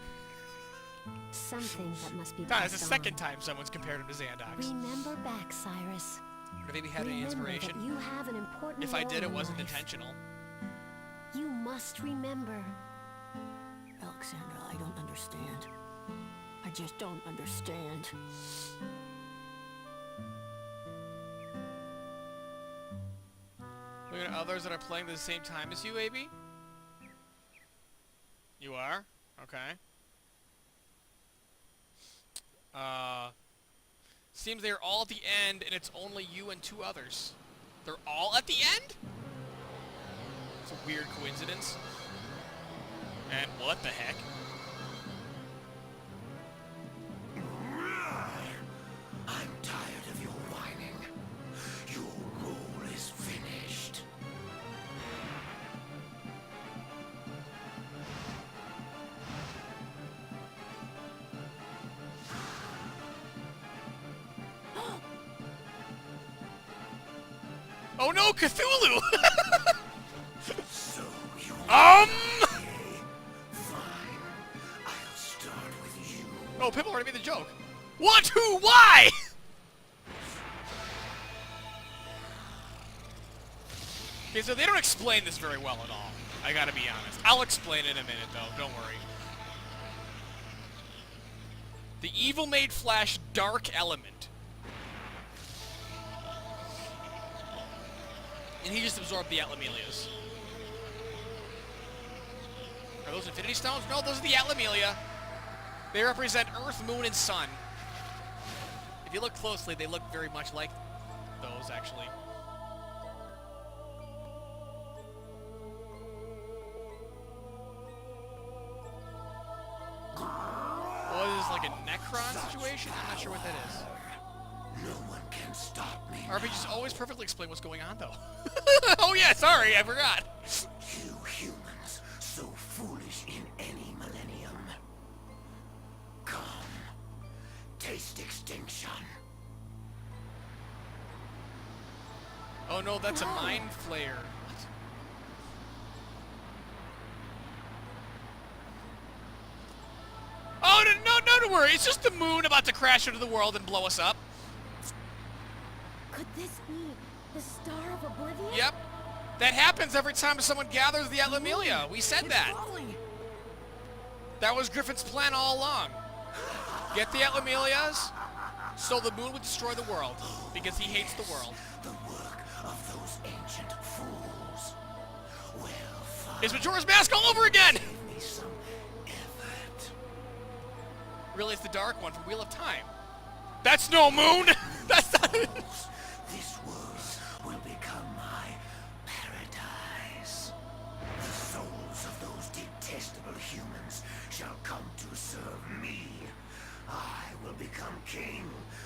Something that must be God, it's passed the second on. time someone's compared him to Xandox. Remember back, Cyrus. Or maybe had any Remember inspiration. that you have an important If I role did, it in wasn't life. intentional. You must remember. Alexander, I don't understand. I just don't understand. Looking at others that are playing at the same time as you, AB? You are? Okay. Seems they're all at the end, and it's only you and two others. They're all at the end? It's a weird coincidence. And what the heck? I'm tired of your whining. Your role is finished. Oh no, Cthulhu! So you Um! fine. I'll start with you. Oh, people already made the joke. What? Who? Why? Okay, so they don't explain this very well at all. I gotta be honest. I'll explain it in a minute, though. Don't worry. The evil made Flash dark element. And he just absorbed the Atlamelias. Are those Infinity Stones? No, those are the Atlamelia. They represent Earth, Moon, and Sun. If you look closely, they look very much like those, actually. What is this, like a Necron situation? I'm not sure what that is. No one can stop me. RPGs always perfectly explain what's going on, though. Oh yeah, sorry, I forgot. You humans, so foolish in any millennium. Come, taste extinction. Oh, Oh no, that's a mind flayer. What? Oh, no, don't worry. It's just the moon about to crash into the world and blow us up. Could this be the Star of Oblivion? Yep. That happens every time someone gathers the Atlamelia. We said that. That was Griffon's plan all along. Get the Atlamelias so the moon would destroy the world because he hates the world. The work of those ancient fools. Well, It's Majora's Mask all over again! give me some effort. Really, it's the dark one from Wheel of Time. That's no moon! That's not... This world will become my paradise. The souls of those detestable humans shall come to serve me. I will become king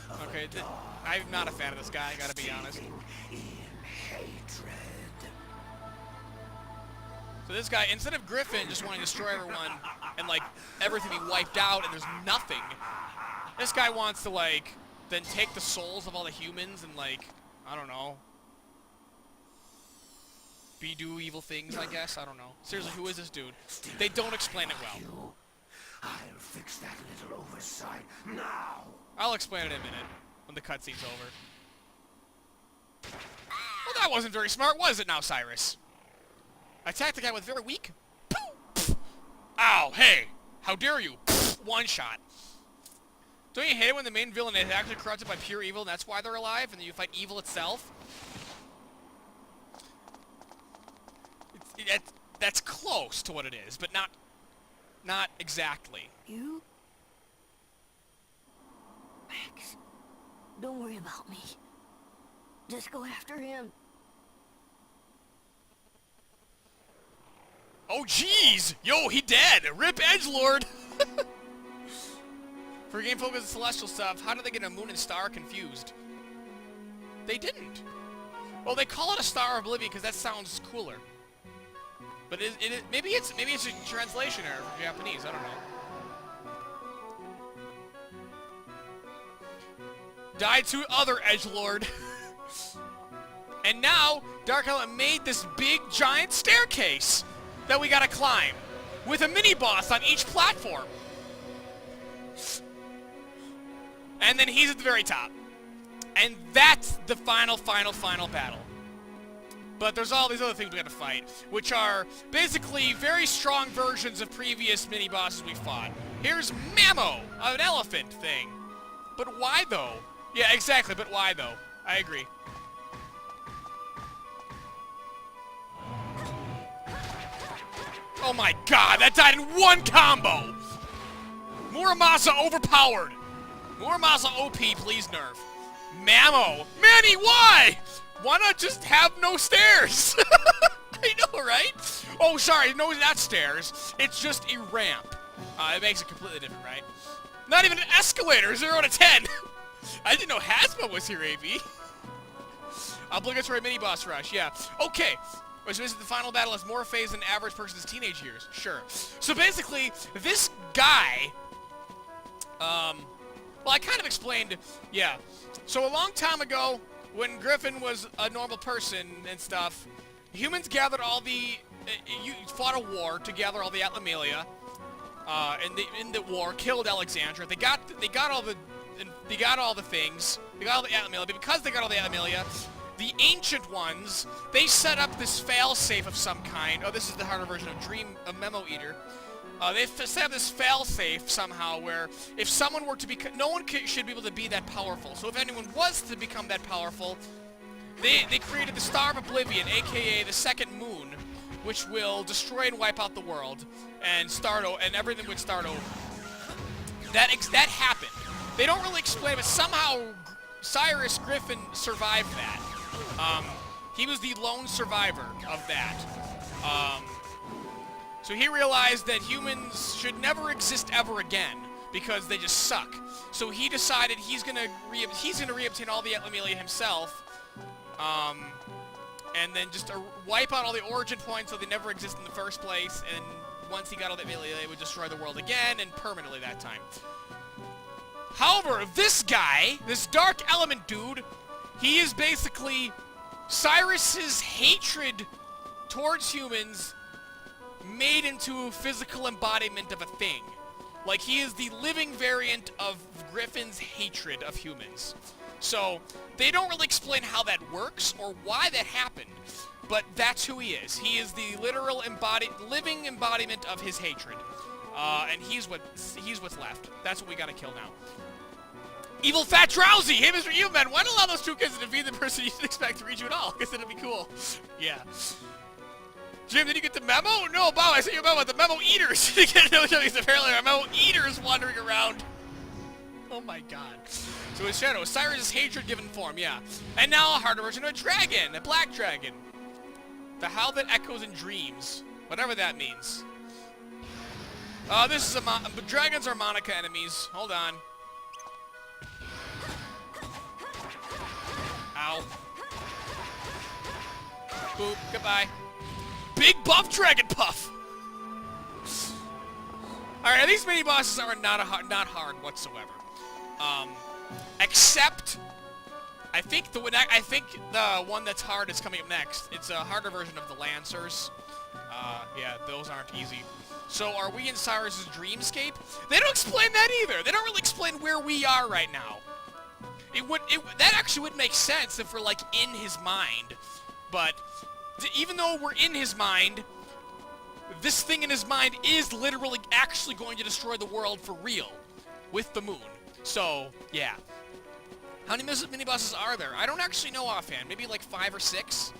of Okay, a dark I'm not a fan of this guy, I gotta be honest. steeping in hatred. So this guy, instead of Griffon just wanting to destroy everyone and, like, everything be wiped out and there's nothing, this guy wants to, like, then take the souls of all the humans and, like, I don't know, do evil things, I guess? I don't know. Seriously, who is this dude? They don't explain it well. You, I'll fix that little oversight now. I'll explain it in a minute when the cutscene's over. Well, that wasn't very smart, was it now, Cyrus? I attacked the guy with very weak. Ow, hey! How dare you! One shot. Don't you hate it when the main villain is actually corrupted by pure evil and that's why they're alive and then you fight evil itself? That's close to what it is, but not exactly. You? Max, don't worry about me. Just go after him. Oh, jeez! Yo, he dead! Rip Edgelord! For a game focused on celestial stuff, how did they get a moon and star confused? They didn't. Well, they call it a Star of Oblivion because that sounds cooler. But maybe it's a translation error from Japanese. I don't know. Died to other Edgelord. And now Dark Element made this big giant staircase that we gotta climb with a mini boss on each platform. And then he's at the very top. And that's the final battle. But there's all these other things we gotta fight, which are basically very strong versions of previous mini-bosses we fought. Here's Mamo, an elephant thing. But why, though? Yeah, exactly, but why, though? I agree. Oh my god, that died in one combo! Muramasa overpowered! Muramasa OP, please nerf. Mamo! Manny, why? Why not just have no stairs? I know, right? Oh, sorry, no, not stairs. It's just a ramp. It makes it completely different, right? Not even an escalator, 0 to 10. I didn't know Hazma was here, AV. Obligatory mini-boss rush, yeah. Okay, which means the final battle is more phase than average person's teenage years. Sure. So basically, this guy, well, I kind of explained, yeah. So a long time ago, when Griffon was a normal person and stuff, humans gathered all the, you fought a war to gather all the Atlamelia, in the war, killed Alexandra. They got all the things. They got all the Atlamelia, but because they got all the Atlamelia, the ancient ones, they set up this fail-safe of some kind. Oh, this is the harder version of Memo Eater. They set up this fail-safe somehow where if someone were to be, no one should be able to be that powerful. So if anyone was to become that powerful, they created the Star of Oblivion, aka the second moon, which will destroy and wipe out the world and everything would start over. That happened. They don't really explain, but somehow Cyrus Griffon survived that. He was the lone survivor of that. So he realized that humans should never exist ever again because they just suck. So he decided he's gonna reobtain all the Atlamelia himself, and then just wipe out all the origin points so they never exist in the first place. And once he got all the Atlamelia, they would destroy the world again and permanently that time. However, this guy, this Dark Element dude, he is basically Cyrus's hatred towards humans made into a physical embodiment of a thing. Like, he is the living variant of Griffon's hatred of humans. So, they don't really explain how that works or why that happened, but that's who he is. He is the literal living embodiment of his hatred. And he's what's left. That's what we gotta kill now. Evil Fat Drowsy! Hey, Mr. Human, why don't allow those two kids to defeat the person you didn't expect to reach you at all? Because it'd be cool. Yeah. Jim, did you get the memo? No, Bob, I sent you a memo about the memo eaters. You can't know because apparently our memo eaters wandering around. Oh my god. So his shadow, Cyrus' hatred given form, yeah. And now a harder version of a dragon, a black dragon. The howl that echoes in dreams. Whatever that means. This is dragons are Monica enemies. Hold on. Ow. Boop, goodbye. Big buff dragon puff! Alright, these mini bosses are not hard whatsoever. Except I think the one that's hard is coming up next. It's a harder version of the Lancers. Yeah, those aren't easy. So are we in Cyrus's dreamscape? They don't explain that either. They don't really explain where we are right now. That actually would make sense if we're like in his mind. But even though we're in his mind, this thing in his mind is literally actually going to destroy the world for real with the moon. So, yeah. How many mini-bosses are there? I don't actually know offhand. Maybe like 5 or 6?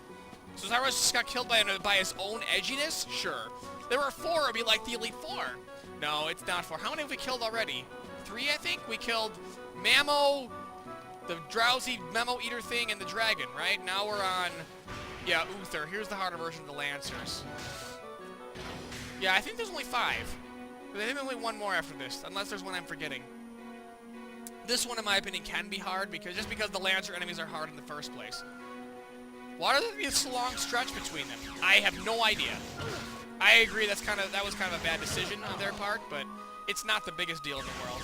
So Cyrus just got killed by his own edginess? Sure. There were 4, it'd be like the Elite 4. No, it's not 4. How many have we killed already? 3, I think? We killed Mamo, the drowsy memo eater thing, and the dragon, right? Now we're on... Yeah, Uther. Here's the harder version of the Lancers. Yeah, I think there's only 5. There's only one more after this, unless there's one I'm forgetting. This one, in my opinion, can be hard, because the Lancer enemies are hard in the first place. Why does there be this long stretch between them? I have no idea. I agree that was kind of a bad decision on their part, but it's not the biggest deal in the world.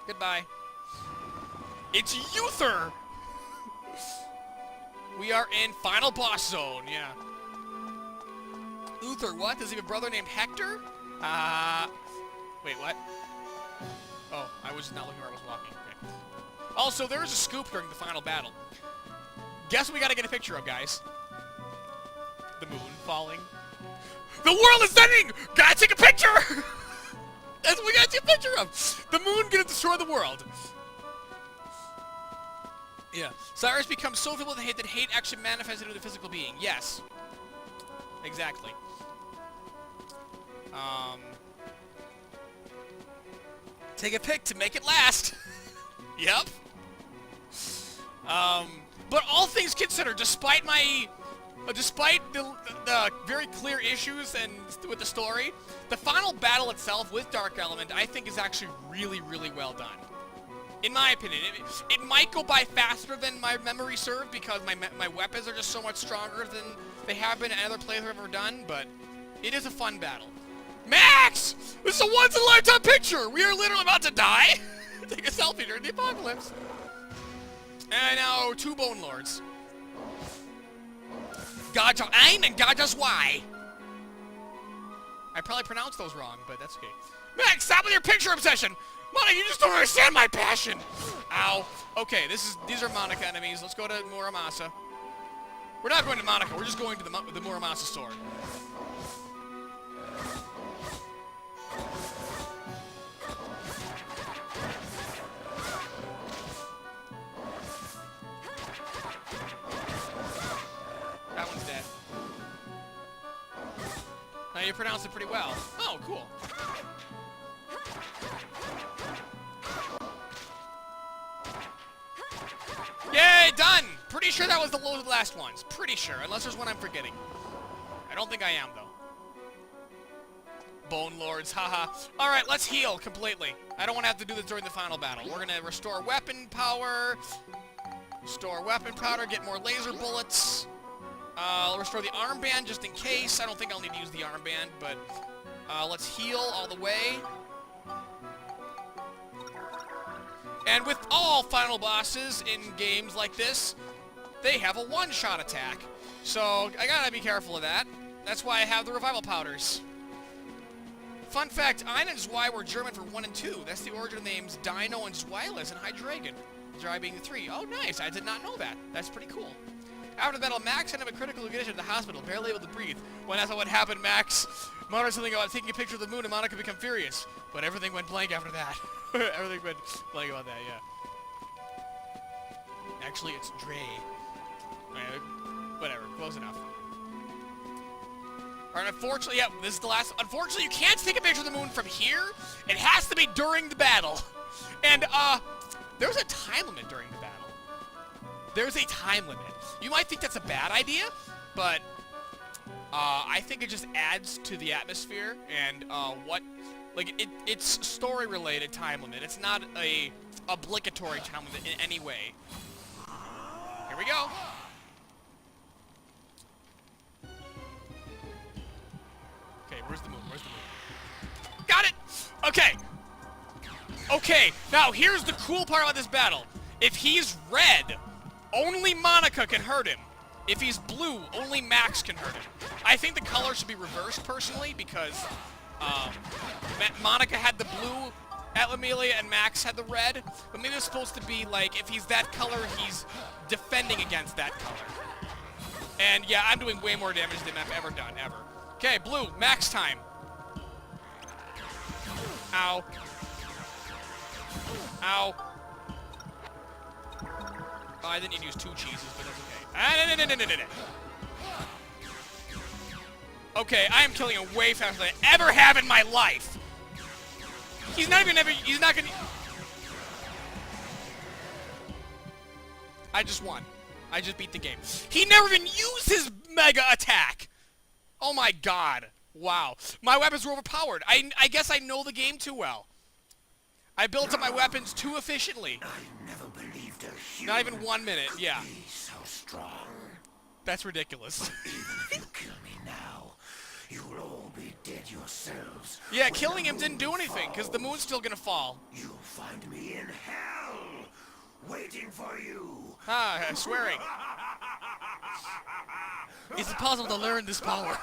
Goodbye. It's Uther! We are in final boss zone, yeah. Uther, what? Does he have a brother named Hector? Wait, what? Oh, I was not looking where I was walking. Okay. Also, there is a scoop during the final battle. Guess what we gotta get a picture of, guys? The moon falling. The world is ending! Gotta take a picture! That's what we gotta take a picture of! The moon gonna destroy the world. Yeah. Cyrus becomes so filled with hate that hate actually manifests into the physical being. Yes. Exactly. Take a pic to make it last. Yep. But all things considered, despite the very clear issues and with the story, the final battle itself with Dark Element, I think, is actually really, really well done. In my opinion, it might go by faster than my memory served because my weapons are just so much stronger than they have been in other plays I've ever done, but it is a fun battle. Max! This is a once-in-a-lifetime picture! We are literally about to die! Take a selfie during the apocalypse. And now, 2 Bone Lords. Gaja Ein and Gaja's Y. I probably pronounced those wrong, but that's okay. Max, stop with your picture obsession! Monica, you just don't understand my passion! Ow. Okay, these are Monica enemies. Let's go to Muramasa. We're not going to Monica, we're just going to the Muramasa sword. That one's dead. Now you pronounced it pretty well. Oh, cool. Yay, done! Pretty sure that was the last ones. Pretty sure, unless there's one I'm forgetting. I don't think I am, though. Bone Lords, haha. Alright, let's heal completely. I don't want to have to do this during the final battle. We're gonna restore weapon power. Restore weapon powder, get more laser bullets. I'll restore the armband just in case. I don't think I'll need to use the armband, but let's heal all the way. And with all final bosses in games like this, they have a one-shot attack. So I gotta be careful of that. That's why I have the revival powders. Fun fact, Ein and Zwei were German for 1 and 2. That's the origin of the names Dino and Zweiless and Hydreigon. Zwei being the 3. Oh, nice. I did not know that. That's pretty cool. After the battle, Max ended up a critical condition at the hospital, barely able to breathe. When asked what happened, Max muttered something about taking a picture of the moon and Monica became furious. But everything went blank after that. Everything went blank about that, yeah. Actually, it's Dre. Whatever, close enough. Alright, unfortunately, yeah, this is the last. Unfortunately, you can't take a picture of the moon from here. It has to be during the battle. And, there's a time limit during the battle. There's a time limit. You might think that's a bad idea, but, I think it just adds to the atmosphere and, it's story-related time limit. It's not a obligatory time limit in any way. Here we go. Okay, where's the moon? Where's the moon? Got it! Okay. Okay, now here's the cool part about this battle. If he's red, only Monica can hurt him. If he's blue, only Max can hurt him. I think the color should be reversed, personally, because Monica had the blue at Amelia and Max had the red. But maybe it's supposed to be like, if he's that color, he's defending against that color. And yeah, I'm doing way more damage than I've ever done, ever. Okay, blue, Max time. Ow. Ow. Oh, I didn't need to use 2 cheeses, but that's okay. Okay, I am killing him way faster than I ever have in my life. He's not gonna... I just won. I just beat the game. He never even used his mega attack. Oh my god. Wow. My weapons were overpowered. I guess I know the game too well. I built up my weapons too efficiently. I never believed a human Not even 1 minute, yeah. could be so strong. That's ridiculous. Even if you kill me now, you will all be dead yourselves. Yeah, when killing the him didn't do moon anything, because the moon's still gonna fall. You'll find me in hell, waiting for you. Ah, swearing. Is it possible to learn this power?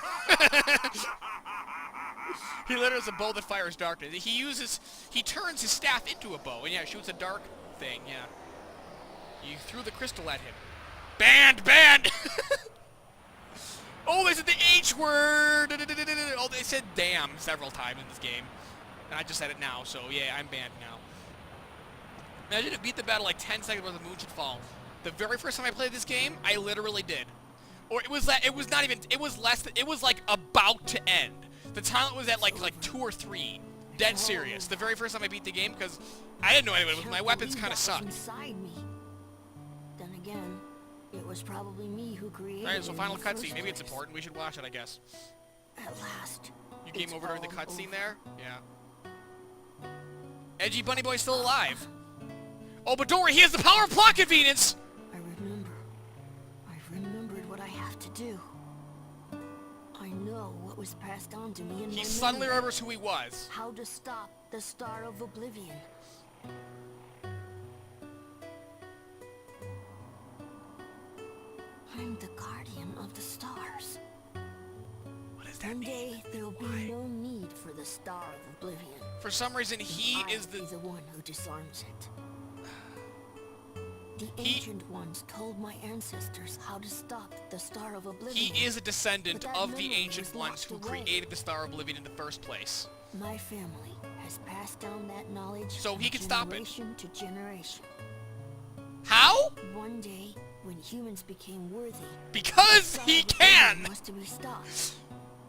He literally has a bow that fires darkness. He turns his staff into a bow, and yeah, shoots a dark thing, yeah. You threw the crystal at him. Banned! Banned! Oh, they said the H word! Oh, they said damn several times in this game. And I just said it now, so yeah, I'm banned now. Imagine if beat the battle like 10 seconds before the moon should fall. The very first time I played this game, I literally did. Or it was not even, it was less than, it was like about to end. The talent was at like 2 or 3. Dead serious. The very first time I beat the game, because I didn't know anyone. My weapons kind of suck. Inside me. Then again, it was probably me who created. Alright, so it final in the cutscene. first Maybe it's place. important. We should watch it, I guess. At last. You came it's over during the all cutscene over. there? Yeah. Edgy Bunny Boy's still alive. Oh, but don't worry, he has the power of plot convenience! I remember. I've remembered what I have to do. I know what was passed on to me in He my suddenly memory. remembers who he was. How to stop the Star of Oblivion. I'm the guardian of the stars. What does that One mean? day there'll be Why? no need for the Star of Oblivion. For some reason, he I is be the... the one who disarms it. The He- ancient ones told my ancestors how to stop the Star of Oblivion. He is a descendant But that of the memory ancient was ones who locked away. created the Star of Oblivion in the first place. My family has passed down that knowledge So from he can stop it. generation to generation. How? One day, when humans became worthy, Because Star he of Oblivion can! must be stopped.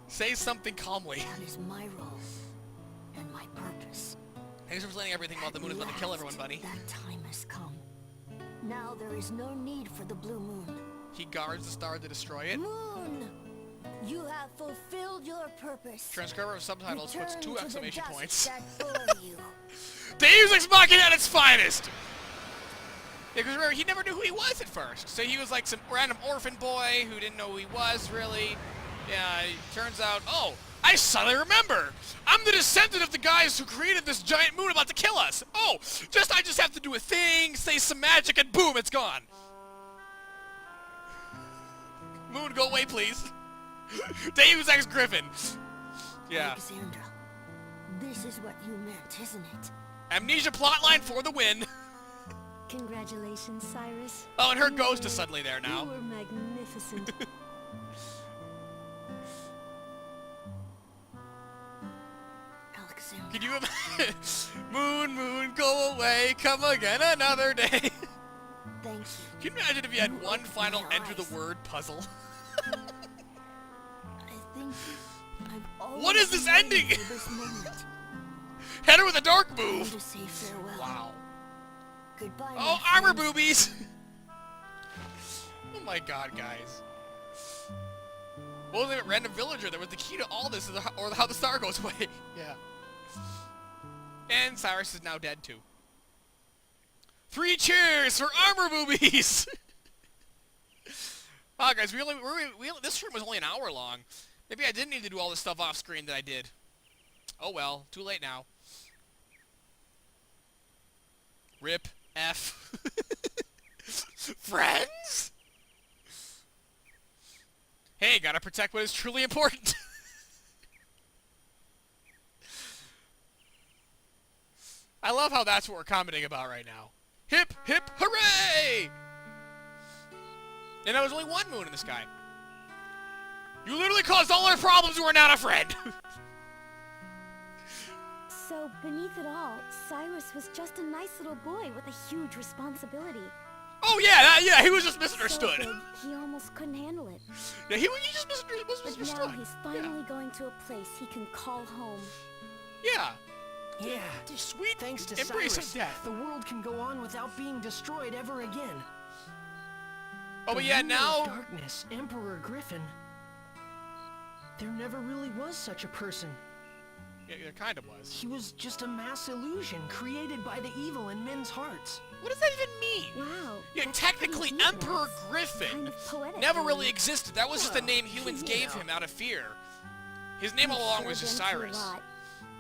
Say something calmly. That is my role and my purpose. Thanks for explaining everything about the moon is about to kill everyone, buddy. That time has come. Now there is no need for the blue moon. He guards the star to destroy it. Moon! You have fulfilled your purpose. Transcriber of subtitles puts Return 2 to the exclamation dust points. that bore you. Deus Ex Machina at its finest! Yeah, because remember, he never knew who he was at first. So he was like some random orphan boy who didn't know who he was, really. Yeah, it turns out, oh, I suddenly remember! I'm the descendant of the guys who created this giant moon about to kill us! Oh, I just have to do a thing, say some magic, and boom, it's gone! Moon, go away, please. Deus Ex Griffon. Yeah. Alexandra, this is what you meant, isn't it? Amnesia plotline for the win. Congratulations, Cyrus. Oh, and her ghost is suddenly there You now. were magnificent. Alexandra. Can you imagine? Moon, moon, go away, come again another day. Thank you. Can you imagine if you had one opened final my enter the eyes. word puzzle? I think I've always What is this been waiting ending? for this moment. Head her with a dark Time move. to say farewell. Wow. Goodbye. Oh, my armor friends. boobies. Oh my god, guys. What was it? Random villager. That was the key to all this, or how the star goes away. Yeah. And Cyrus is now dead too. 3 cheers for armor boobies. Wow, guys, this stream was only an hour long. Maybe I didn't need to do all this stuff off screen that I did. Oh well, too late now. Rip F. Friends? Hey, gotta protect what is truly important. I love how that's what we're commenting about right now. Hip, hip, hooray! And there was only one moon in the sky. You literally caused all our problems. You are not a friend. So, beneath it all, Cyrus was just a nice little boy with a huge responsibility. Oh yeah, yeah, he was just So misunderstood. big, he almost couldn't handle it. Yeah, he just was But misunderstood. now he's finally going to a place he can call home. Yeah. Yeah. Sweet Thanks to embrace Cyrus, of death. the world can go on without being destroyed ever again. Oh, but The yeah, ruler of now... Darkness, Emperor Griffon. There never really was such a person. Yeah, there kind of was. He was just a mass illusion created by the evil in men's hearts. What does that even mean? Wow. Yeah, that's technically, pretty deep, Emperor Max. Griffin Kind of poetic, never really. really existed. That was just the Well, name humans you gave know. him out of fear. His name all We've along sure was just been through a Cyrus. lot,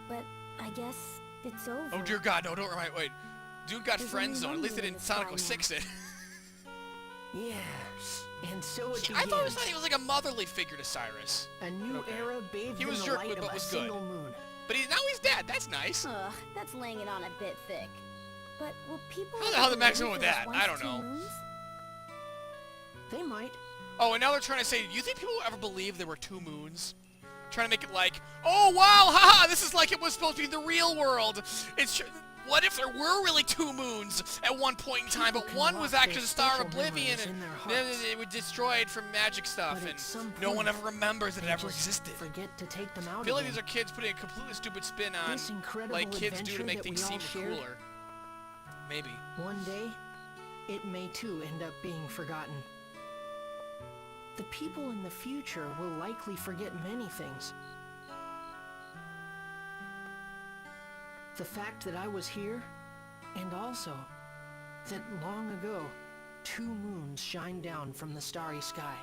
but I guess it's over. Oh dear God, no, don't remind. Wait, dude got There's friend only zone. At one least they moon in didn't the Sonic sky 06 it. Yeah. And so it I thought begins. he was like a motherly figure to Cyrus. A new Okay. era bathed He in was the jerk, light but of a was good. single moon. But now he's dead. That's nice. Ugh, that's laying it on a bit thick. But will people How the ever hell did Max believe go with there that? was I once don't two know. moons? They might. Oh, and now they're trying to say, do you think people will ever believe there were 2 moons? Trying to make it like, oh wow, haha, this is like it was supposed to be the real world. It's what if there were really 2 moons at one point in time, but People can one was lock actually their the Star of special Oblivion, memories and in their then hearts. it was destroyed from magic stuff, But at and some no one point, ever remembers that it They ever just existed. forget to take them I out feel like again. these are kids putting a completely stupid spin on, This incredible like kids do to adventure make that things we seem all shared, cooler. Maybe. One day, it may too end up being forgotten. The people in the future will likely forget many things. The fact that I was here, and also that long ago, 2 moons shined down from the starry sky.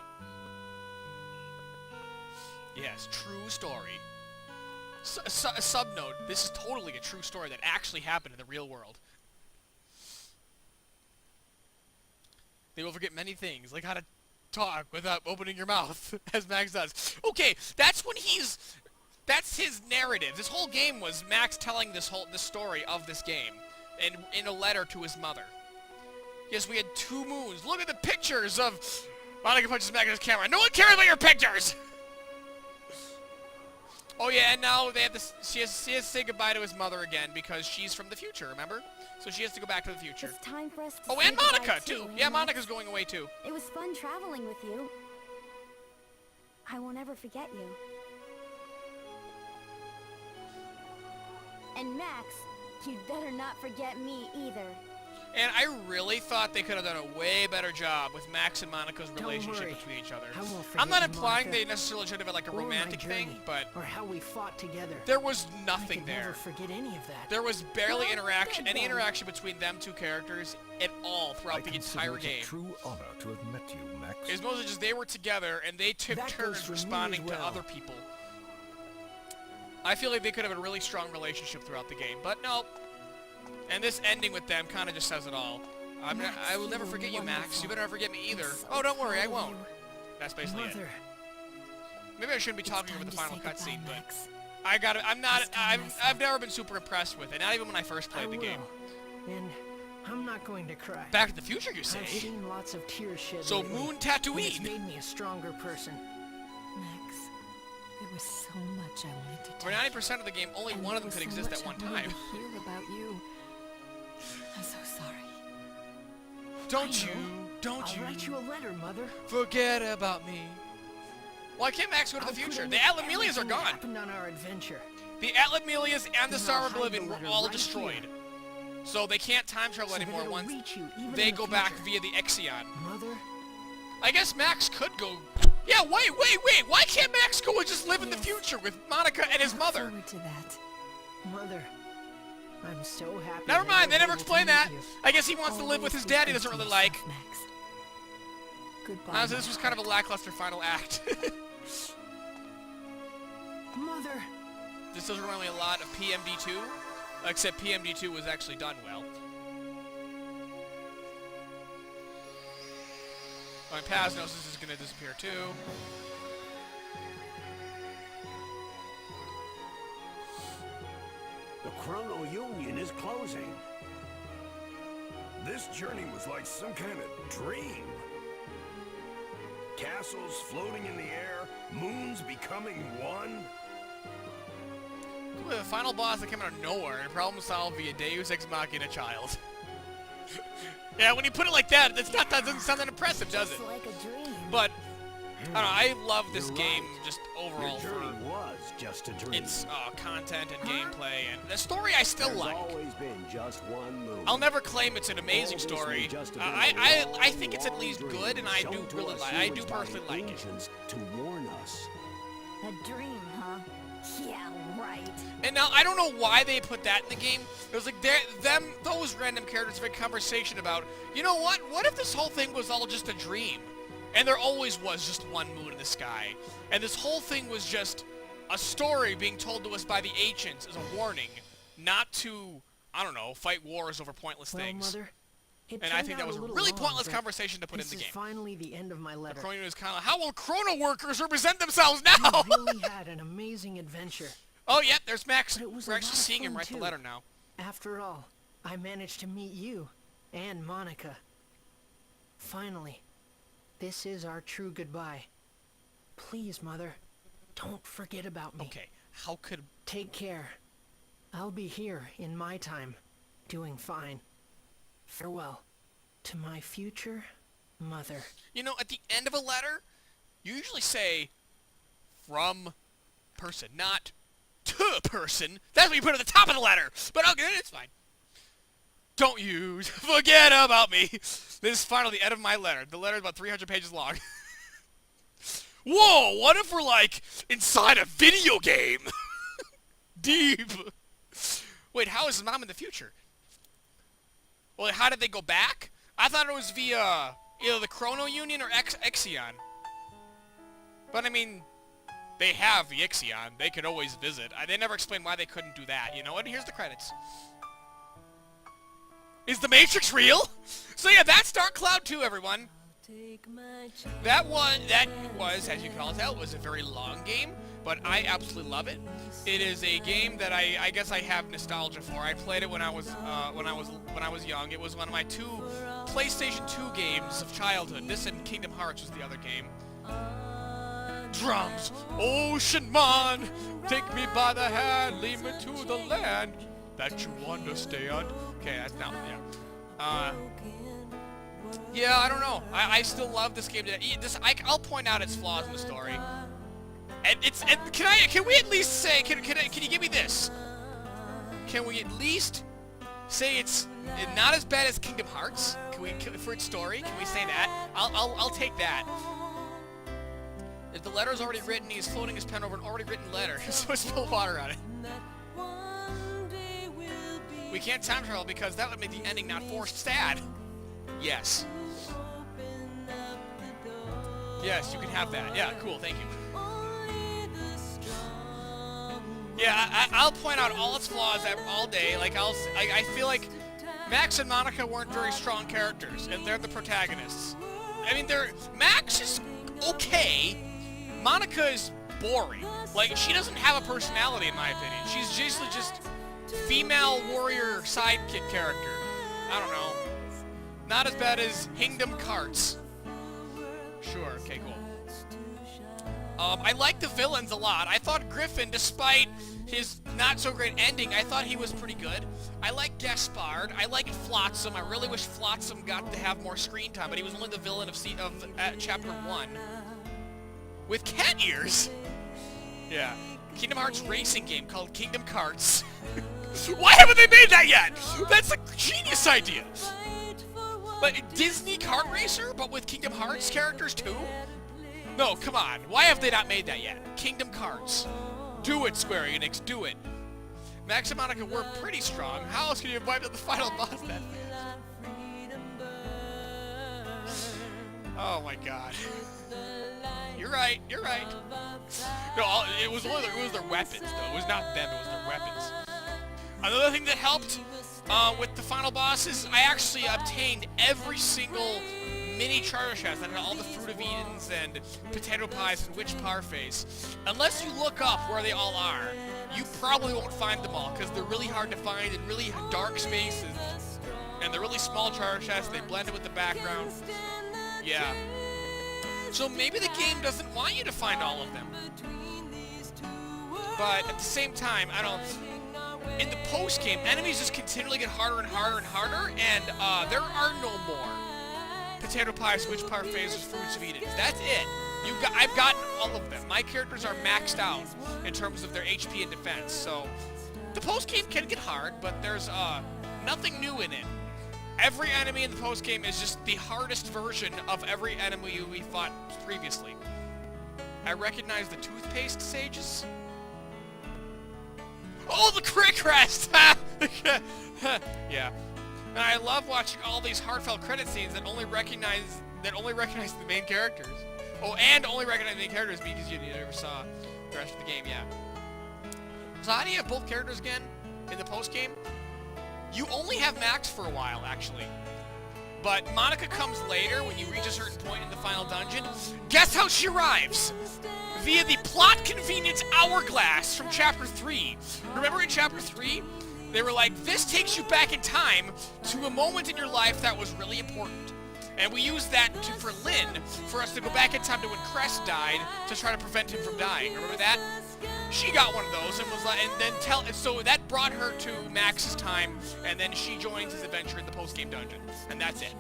Yes, true story. A sub note, this is totally a true story that actually happened in the real world. They will forget many things, like how to talk without opening your mouth, as Max does. Okay, that's when that's his narrative. This whole game was Max telling this story of this game, and in a letter to his mother. Yes, we had 2 moons. Look at the pictures of... Monica punches Max in his camera. No one cares about your pictures! Oh yeah, and now they have this. She has to say goodbye to his mother again because she's from the future. Remember? So she has to go back to the future. It's time for us to Oh, say and goodbye Monica too. Yeah, Max. Monica's going away too. It was fun traveling with you. I won't ever forget you. And Max, you'd better not forget me either. And I really thought they could have done a way better job with Max and Monica's relationship worry. between each other. I won't I'm not forget you, implying Monica. they necessarily should have had like a Or my romantic thing, journey, but or how we fought together. there was I nothing could there. never forget any of that. There was barely Well, interaction, good any then. interaction between them 2 characters at all throughout the entire it game. a true honor to have met you, Max. It was mostly just they were together and they took That goes turns for me responding as to well. other people. I feel like they could have a really strong relationship throughout the game, but no. And this ending with them kind of just says it all. Max, I will you never were forget you, Max. wonderful. You better never forget me either. I'm so Oh, don't worry, I proud of won't. you. That's basically it. Mother, Maybe I shouldn't be It's talking time over the to final say goodbye, cutscene, but Max. I got it. I'm not. This time I I've never been super impressed with it. Not even when I first I played the will. game. And I'm not going to cry. Back to the Future, you I've say? seen lots of tears shed So lately, Moon and it's Tatooine. made me a stronger person. Max, there was so much I wanted to For tell 90% of the game, only and one there of them was could so exist much at one I wanted time. to hear about you. I'm so sorry. Don't I you? know. Don't I'll you? write you a letter, Mother. Forget about me. Why can't Max go to the I'll put future? in The Atlamelias are everything that gone. happened on our adventure. The Atlamelias and the And Star I'll of hide the Oblivion were letter all right destroyed. here. So they can't time travel So that anymore it'll once reach you even they in the go back future. via the Exion. Mother, I guess Max could go... Yeah, wait! Why can't Max go and just live in the Yes. future with Monica and his Look mother? forward to that. Mother, I'm so happy. Never that mind, I they was never able to explained meet that. you. I guess he wants to live with his Always dad he be doesn't good to really like. yourself, Max. Goodbye. Honestly, this was kind of a lackluster final act. Mother, This doesn't remind me a lot of PMD2, except PMD2 was actually done well. I mean, Paznosis is going to disappear too. The Chrono Union is closing. This journey was like some kind of dream. Castles floating in the air, moons becoming one. The final boss that came out of nowhere and problem solved via Deus Ex Machina child. Yeah, when you put it like that, that doesn't sound that impressive, does it? Just like a dream. But I don't know. I love this You're game right. just Your overall journey for was just a dream. its content and gameplay, and the story I still There's like. always been just one moon. I'll never claim it's an amazing All this story. may just have been I a think it's at long least dream good, and I do shown to really us like. I do humans by personally like it. ancients to warn us. A dream, huh? Yeah, right. And now I don't know why they put that in the game. It was like those random characters have a conversation about, you know what? What if this whole thing was all just a dream? And there always was just one moon in the sky. And this whole thing was just a story being told to us by the ancients as a warning, not to, I don't know, fight wars over pointless well, things. Mother, it And I turned think that out was a little really long, pointless but conversation to put in this the is game. finally the end of my letter. Chrono is kind of like, how will Chrono workers represent themselves now? You really had an amazing adventure. Oh, yeah, there's Max. But it was We're a actually lot of seeing him fun, write the too. letter now. After all, I managed to meet you and Monica. Finally, this is our true goodbye. Please, Mother, don't forget about me. Okay, how could... Take care. I'll be here in my time, doing fine. Farewell to my future mother. You know, at the end of a letter, you usually say, from person, not to person. That's what you put at the top of the letter. But okay, it's fine. Don't you forget about me. This is finally the end of my letter. The letter is about 300 pages long. Whoa, what if we're, like, inside a video game? Deep. Wait, how is his mom in the future? Well, how did they go back? I thought it was via either the Chrono Union or Exion. But, I mean, they have the Ixion. They could always visit. They never explained why they couldn't do that, you know? And here's the credits. Is the Matrix real? So yeah, that's Dark Cloud 2, everyone. That was, as you can all tell, was a very long game, but I absolutely love it. It is a game that I guess I have nostalgia for. I played it when I was young. It was one of my two PlayStation 2 games of childhood. This and Kingdom Hearts was the other game. Drums, Ocean Man, take me by the hand, lead me to the land that you understand. Okay, that's not, yeah. Yeah, I don't know. I still love this game. I'll point out its flaws in the story. And can we at least say, can you give me this? Can we at least say it's not as bad as Kingdom Hearts? For its story, can we say that? I'll take that. If the letter's already written, he's floating his pen over an already written letter, so spill water on it. We can't time travel because that would make the ending not forced sad. Yes. Yes, you can have that. Yeah, cool, thank you. Yeah, I'll point out all its flaws all day. Like, I feel like Max and Monica weren't very strong characters, and they're the protagonists. I mean, Max is okay. Monica is boring. Like, she doesn't have a personality, in my opinion. She's just female warrior sidekick character. I don't know. Not as bad as Kingdom Carts. Sure, okay, cool. I like the villains a lot. I thought Griffon, despite his not-so-great ending, I thought he was pretty good. I like Gaspard. I like Flotsam. I really wish Flotsam got to have more screen time, but he was only the villain of Chapter 1. With cat ears? Yeah. Kingdom Hearts racing game called Kingdom Carts. Why haven't they made that yet? That's a genius idea. But Disney Kart Racer, but with Kingdom Hearts characters too? No, come on. Why have they not made that yet? Kingdom Carts. Do it, Square Enix. Do it. Max and Monica were pretty strong. How else can you have wiped out the final boss that fast? Oh my god. You're right. You're right. No, it was their weapons, though. It was not them. It was their weapons. Another thing that helped with the final boss is I actually obtained every single mini treasure chest that had all the Fruit of Edens and potato pies and witch parfaits. Unless you look up where they all are, you probably won't find them all because they're really hard to find in really dark spaces. And they're really small treasure chests. They blend in with the background. Yeah. So maybe the game doesn't want you to find all of them. But at the same time, I don't... In the post-game, enemies just continually get harder and harder and harder, and there are no more potato pies, witch parfaits, or fruits of Eden. That's it. I've gotten all of them. My characters are maxed out in terms of their HP and defense, so the post-game can get hard, but there's nothing new in it. Every enemy in the post-game is just the hardest version of every enemy we fought previously. I recognize the toothpaste sages. Oh, the crit crest! Yeah. And I love watching all these heartfelt credit scenes that only recognize the main characters. Oh, and only recognize the main characters because you never saw the rest of the game, yeah. So how do you have both characters again in the post-game? You only have Max for a while, actually. But Monica comes later when you reach a certain point in the final dungeon. Guess how she arrives? Via the plot convenience hourglass from Chapter 3. Remember in Chapter 3? They were like, this takes you back in time to a moment in your life that was really important. And we used that for Lynn, for us to go back in time to when Crest died, to try to prevent him from dying. Remember that? She got one of those and was like, so that brought her to Max's time, and then she joins his adventure in the post-game dungeon. And that's it.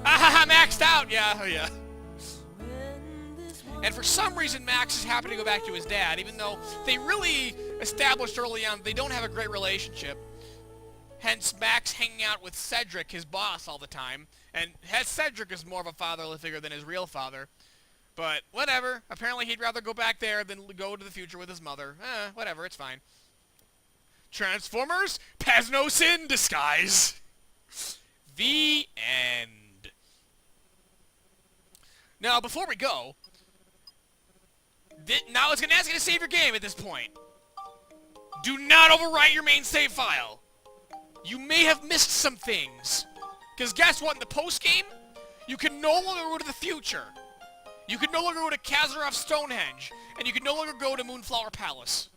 Ah, maxed out! Yeah, oh yeah. And for some reason, Max is happy to go back to his dad, even though they really established early on they don't have a great relationship. Hence, Max hanging out with Cedric, his boss, all the time. And Cedric is more of a fatherly figure than his real father. But, whatever. Apparently, he'd rather go back there than go to the future with his mother. Whatever, it's fine. Transformers, Pasnos in disguise. The end. Now, before we go... Now it's going to ask you to save your game at this point. Do not overwrite your main save file. You may have missed some things. Because guess what? In the post-game, you can no longer go to the future. You can no longer go to Kazaroff Stonehenge. And you can no longer go to Moonflower Palace.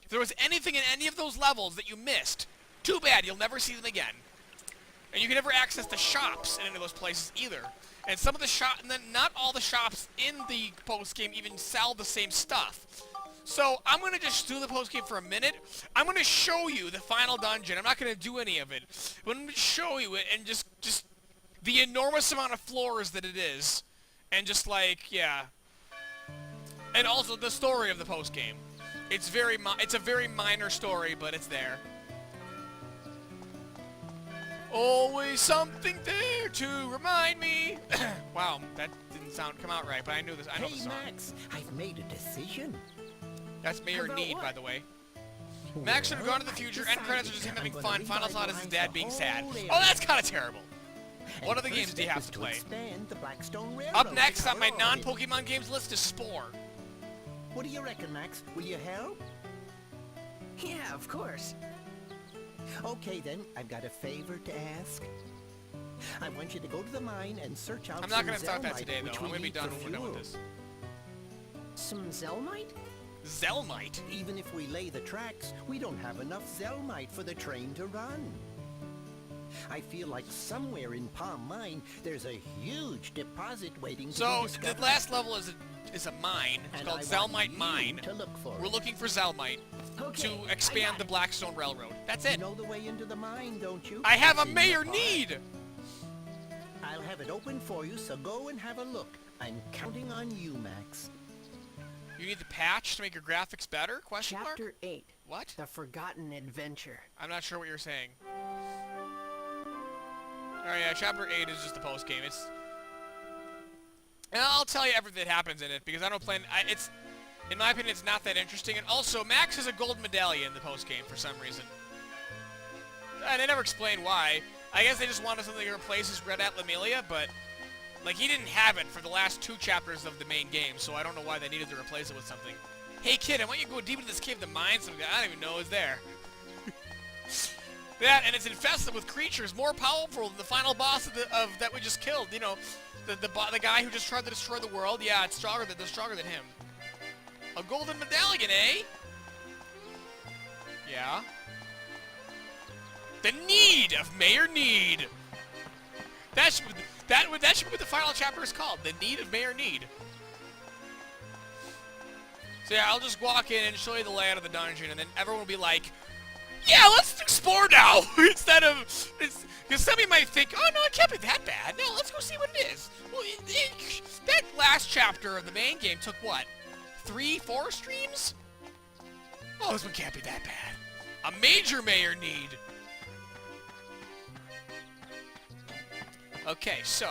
If there was anything in any of those levels that you missed, too bad, you'll never see them again. And you can never access the shops in any of those places either. And some of the and then not all the shops in the post-game even sell the same stuff. So I'm going to just do the post-game for a minute. I'm going to show you the final dungeon. I'm not going to do any of it. I'm going to show you it and just the enormous amount of floors that it is. And just like, yeah. And also the story of the post-game. It's a very minor story, but it's there. Always something there to remind me. Wow, that didn't come out right, but I knew this. I know the song. Hey, Max, I've made a decision. That's Mayor About Need, what? by the way. Max should have gone to the future. End credits are just him having fun. Final thought is his dad being sad. Oh, that's kind of terrible. What other games do you have to play? Up next on my non-Pokemon games list is Spore. What do you reckon, Max? Will you help? Yeah, of course. Okay then, I've got a favor to ask. I want you to go to the mine and search out I'm not some gonna start that Zelmite, today, though. which I'm we gonna be need done for when we're done with fuel. this. Some Zelmite? Zelmite? Even if we lay the tracks, we don't have enough Zelmite for the train to run. I feel like somewhere in Palm Mine, there's a huge deposit waiting to be So, discovered. the last level is a mine. It's And called I want Zelmite you Mine. to look for We're it. looking for Zelmite Okay, to I expand got the it. Blackstone Railroad. That's You it. know the way into the mine, don't you? I have a It's in mayor the park. need! I'll have it open for you, so go and have a look. I'm counting on you, Max. You need the patch to make your graphics better? Question mark? Chapter 8. What? The Forgotten Adventure. I'm not sure what you're saying. Alright, yeah, Chapter 8 is just the post-game. And I'll tell you everything that happens in it, because I don't plan... in my opinion, it's not that interesting. And also, Max has a gold medallion in the post-game for some reason. And they never explain why. I guess they just wanted something to replace his Red Atlamelia, but... Like, he didn't have it for the last 2 chapters of the main game, so I don't know why they needed to replace it with something. Hey, kid, I want you to go deep into this cave to mine something I don't even know is there. That, and it's infested with creatures more powerful than the final boss of that we just killed. You know, the guy who just tried to destroy the world. Yeah, they're stronger than him. A golden medallion, eh? Yeah. The need of Mayor Need. That should be what the final chapter is called. The need of Mayor Need. So yeah, I'll just walk in and show you the layout of the dungeon, and then everyone will be like, yeah, let's explore now! Instead of... Because some of you might think, oh, no, it can't be that bad. No, let's go see what it is. Well, that last chapter of the main game took, what, 3, 4 streams? Oh, this one can't be that bad. A major Mayor Need. Okay, so...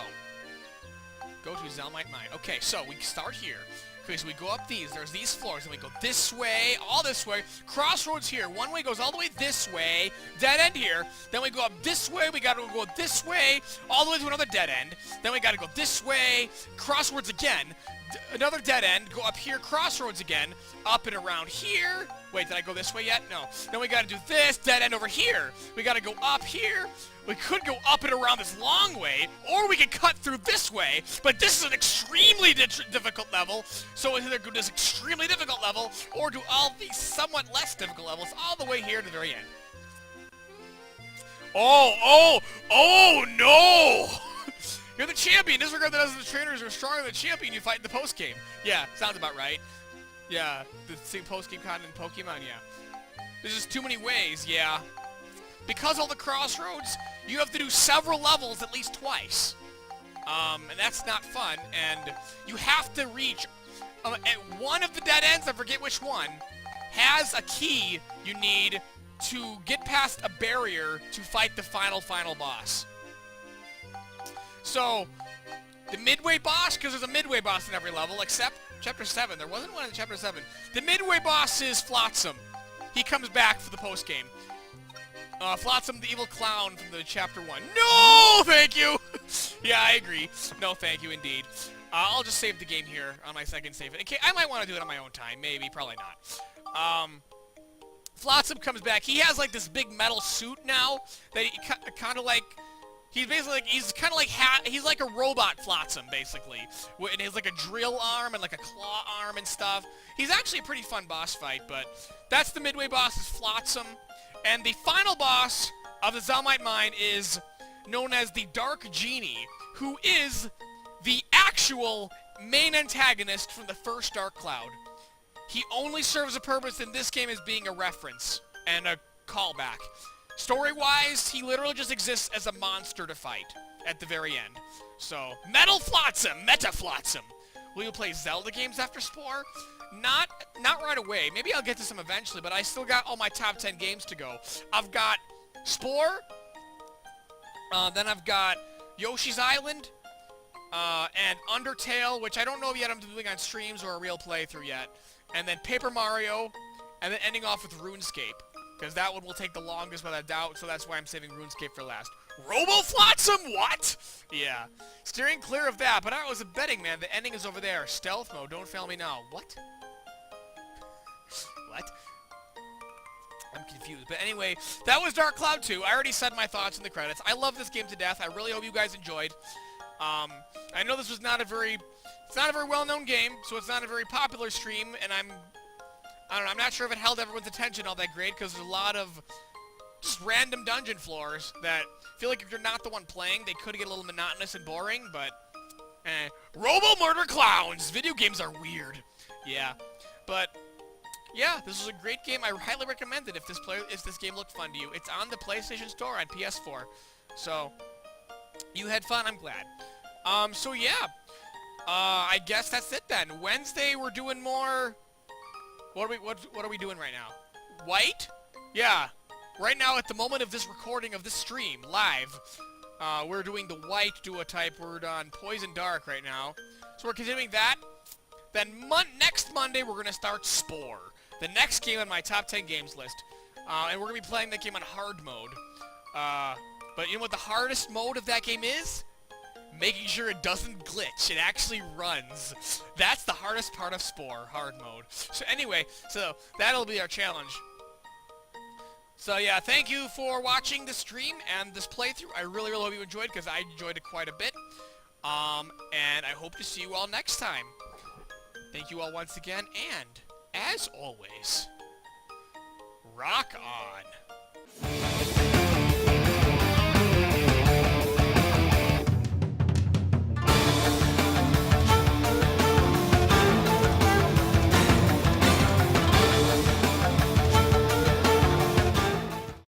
Go to Zelmite Mine. Okay, so we start here. Okay, so we go up these. There's these floors, and we go this way, all this way. Crossroads here. One way goes all the way this way. Dead end here. Then we go up this way. We gotta go this way, all the way to another dead end. Then we gotta go this way. Crossroads again. Another dead end. Go up here. Crossroads again. Up and around here. Wait, did I go this way yet? No. Then we gotta do this. Dead end over here. We gotta go up here. We could go up and around this long way, or we could cut through this way, but this is an extremely difficult level, so we either go this extremely difficult level, or do all these somewhat less difficult levels all the way here to the very end. Oh no! You're the champion! Disregard that the trainers are stronger than the champion you fight in the post-game. Yeah, sounds about right. Yeah, the same post-game content in Pokemon, yeah. There's just too many ways, yeah. Because all the crossroads, you have to do several levels at least twice. And that's not fun, and you have to reach... at one of the dead ends, I forget which one, has a key you need to get past a barrier to fight the final boss. So, the midway boss, because there's a midway boss in every level, except Chapter 7. There wasn't one in Chapter 7. The midway boss is Flotsam. He comes back for the post-game. Flotsam, the evil clown from the Chapter 1. No, thank you! Yeah, I agree. No, thank you, indeed. I'll just save the game here on my second save. Okay, I might want to do it on my own time. Maybe, probably not. Flotsam comes back. He has, like, this big metal suit now that he kind of, like... He's basically, like, he's kind of like... he's like a robot Flotsam, basically. And he has, like, a drill arm and, like, a claw arm and stuff. He's actually a pretty fun boss fight, but... That's the midway boss, is Flotsam. And the final boss of the Zelmite Mine is known as the Dark Genie, who is the actual main antagonist from the first Dark Cloud. He only serves a purpose in this game as being a reference and a callback. Story-wise, he literally just exists as a monster to fight at the very end. So, Metal Flotsam, Meta Flotsam. Will you play Zelda games after Spore? Not right away. Maybe I'll get to some eventually, but I still got all my top 10 games to go. I've got Spore, then I've got Yoshi's Island, and Undertale, which I don't know yet I'm doing on streams or a real playthrough yet, and then Paper Mario, and then ending off with RuneScape, because that one will take the longest without a doubt, so that's why I'm saving RuneScape for last. Robo Flotsam? What? Yeah. Steering clear of that, but I was betting, man. The ending is over there. Stealth mode. Don't fail me now. What? What? I'm confused. But anyway, that was Dark Cloud 2. I already said my thoughts in the credits. I love this game to death. I really hope you guys enjoyed. I know this was not a very well-known game, so it's not a very popular stream, and I don't know, I'm not sure if it held everyone's attention all that great, because there's a lot of just random dungeon floors that feel like if you're not the one playing, they could get a little monotonous and boring, but Robo-Murder Clowns! Video games are weird. Yeah. But yeah, this was a great game. I highly recommend it if this game looked fun to you. It's on the PlayStation Store on PS4. So you had fun, I'm glad. So yeah. I guess that's it then. Wednesday we're doing more. What are we doing right now? White? Yeah. Right now at the moment of this recording of this stream live, we're doing the White duo-type. We're on Poison Dark right now. So we're continuing that. Then next Monday we're gonna start Spore, the next game on my top 10 games list. And we're gonna be playing that game on hard mode. But you know what the hardest mode of that game is? Making sure it doesn't glitch. It actually runs. That's the hardest part of Spore, hard mode. So anyway, so that'll be our challenge. So yeah, thank you for watching the stream and this playthrough. I really hope you enjoyed, because I enjoyed it quite a bit. And I hope to see you all next time. Thank you all once again, and as always, rock on.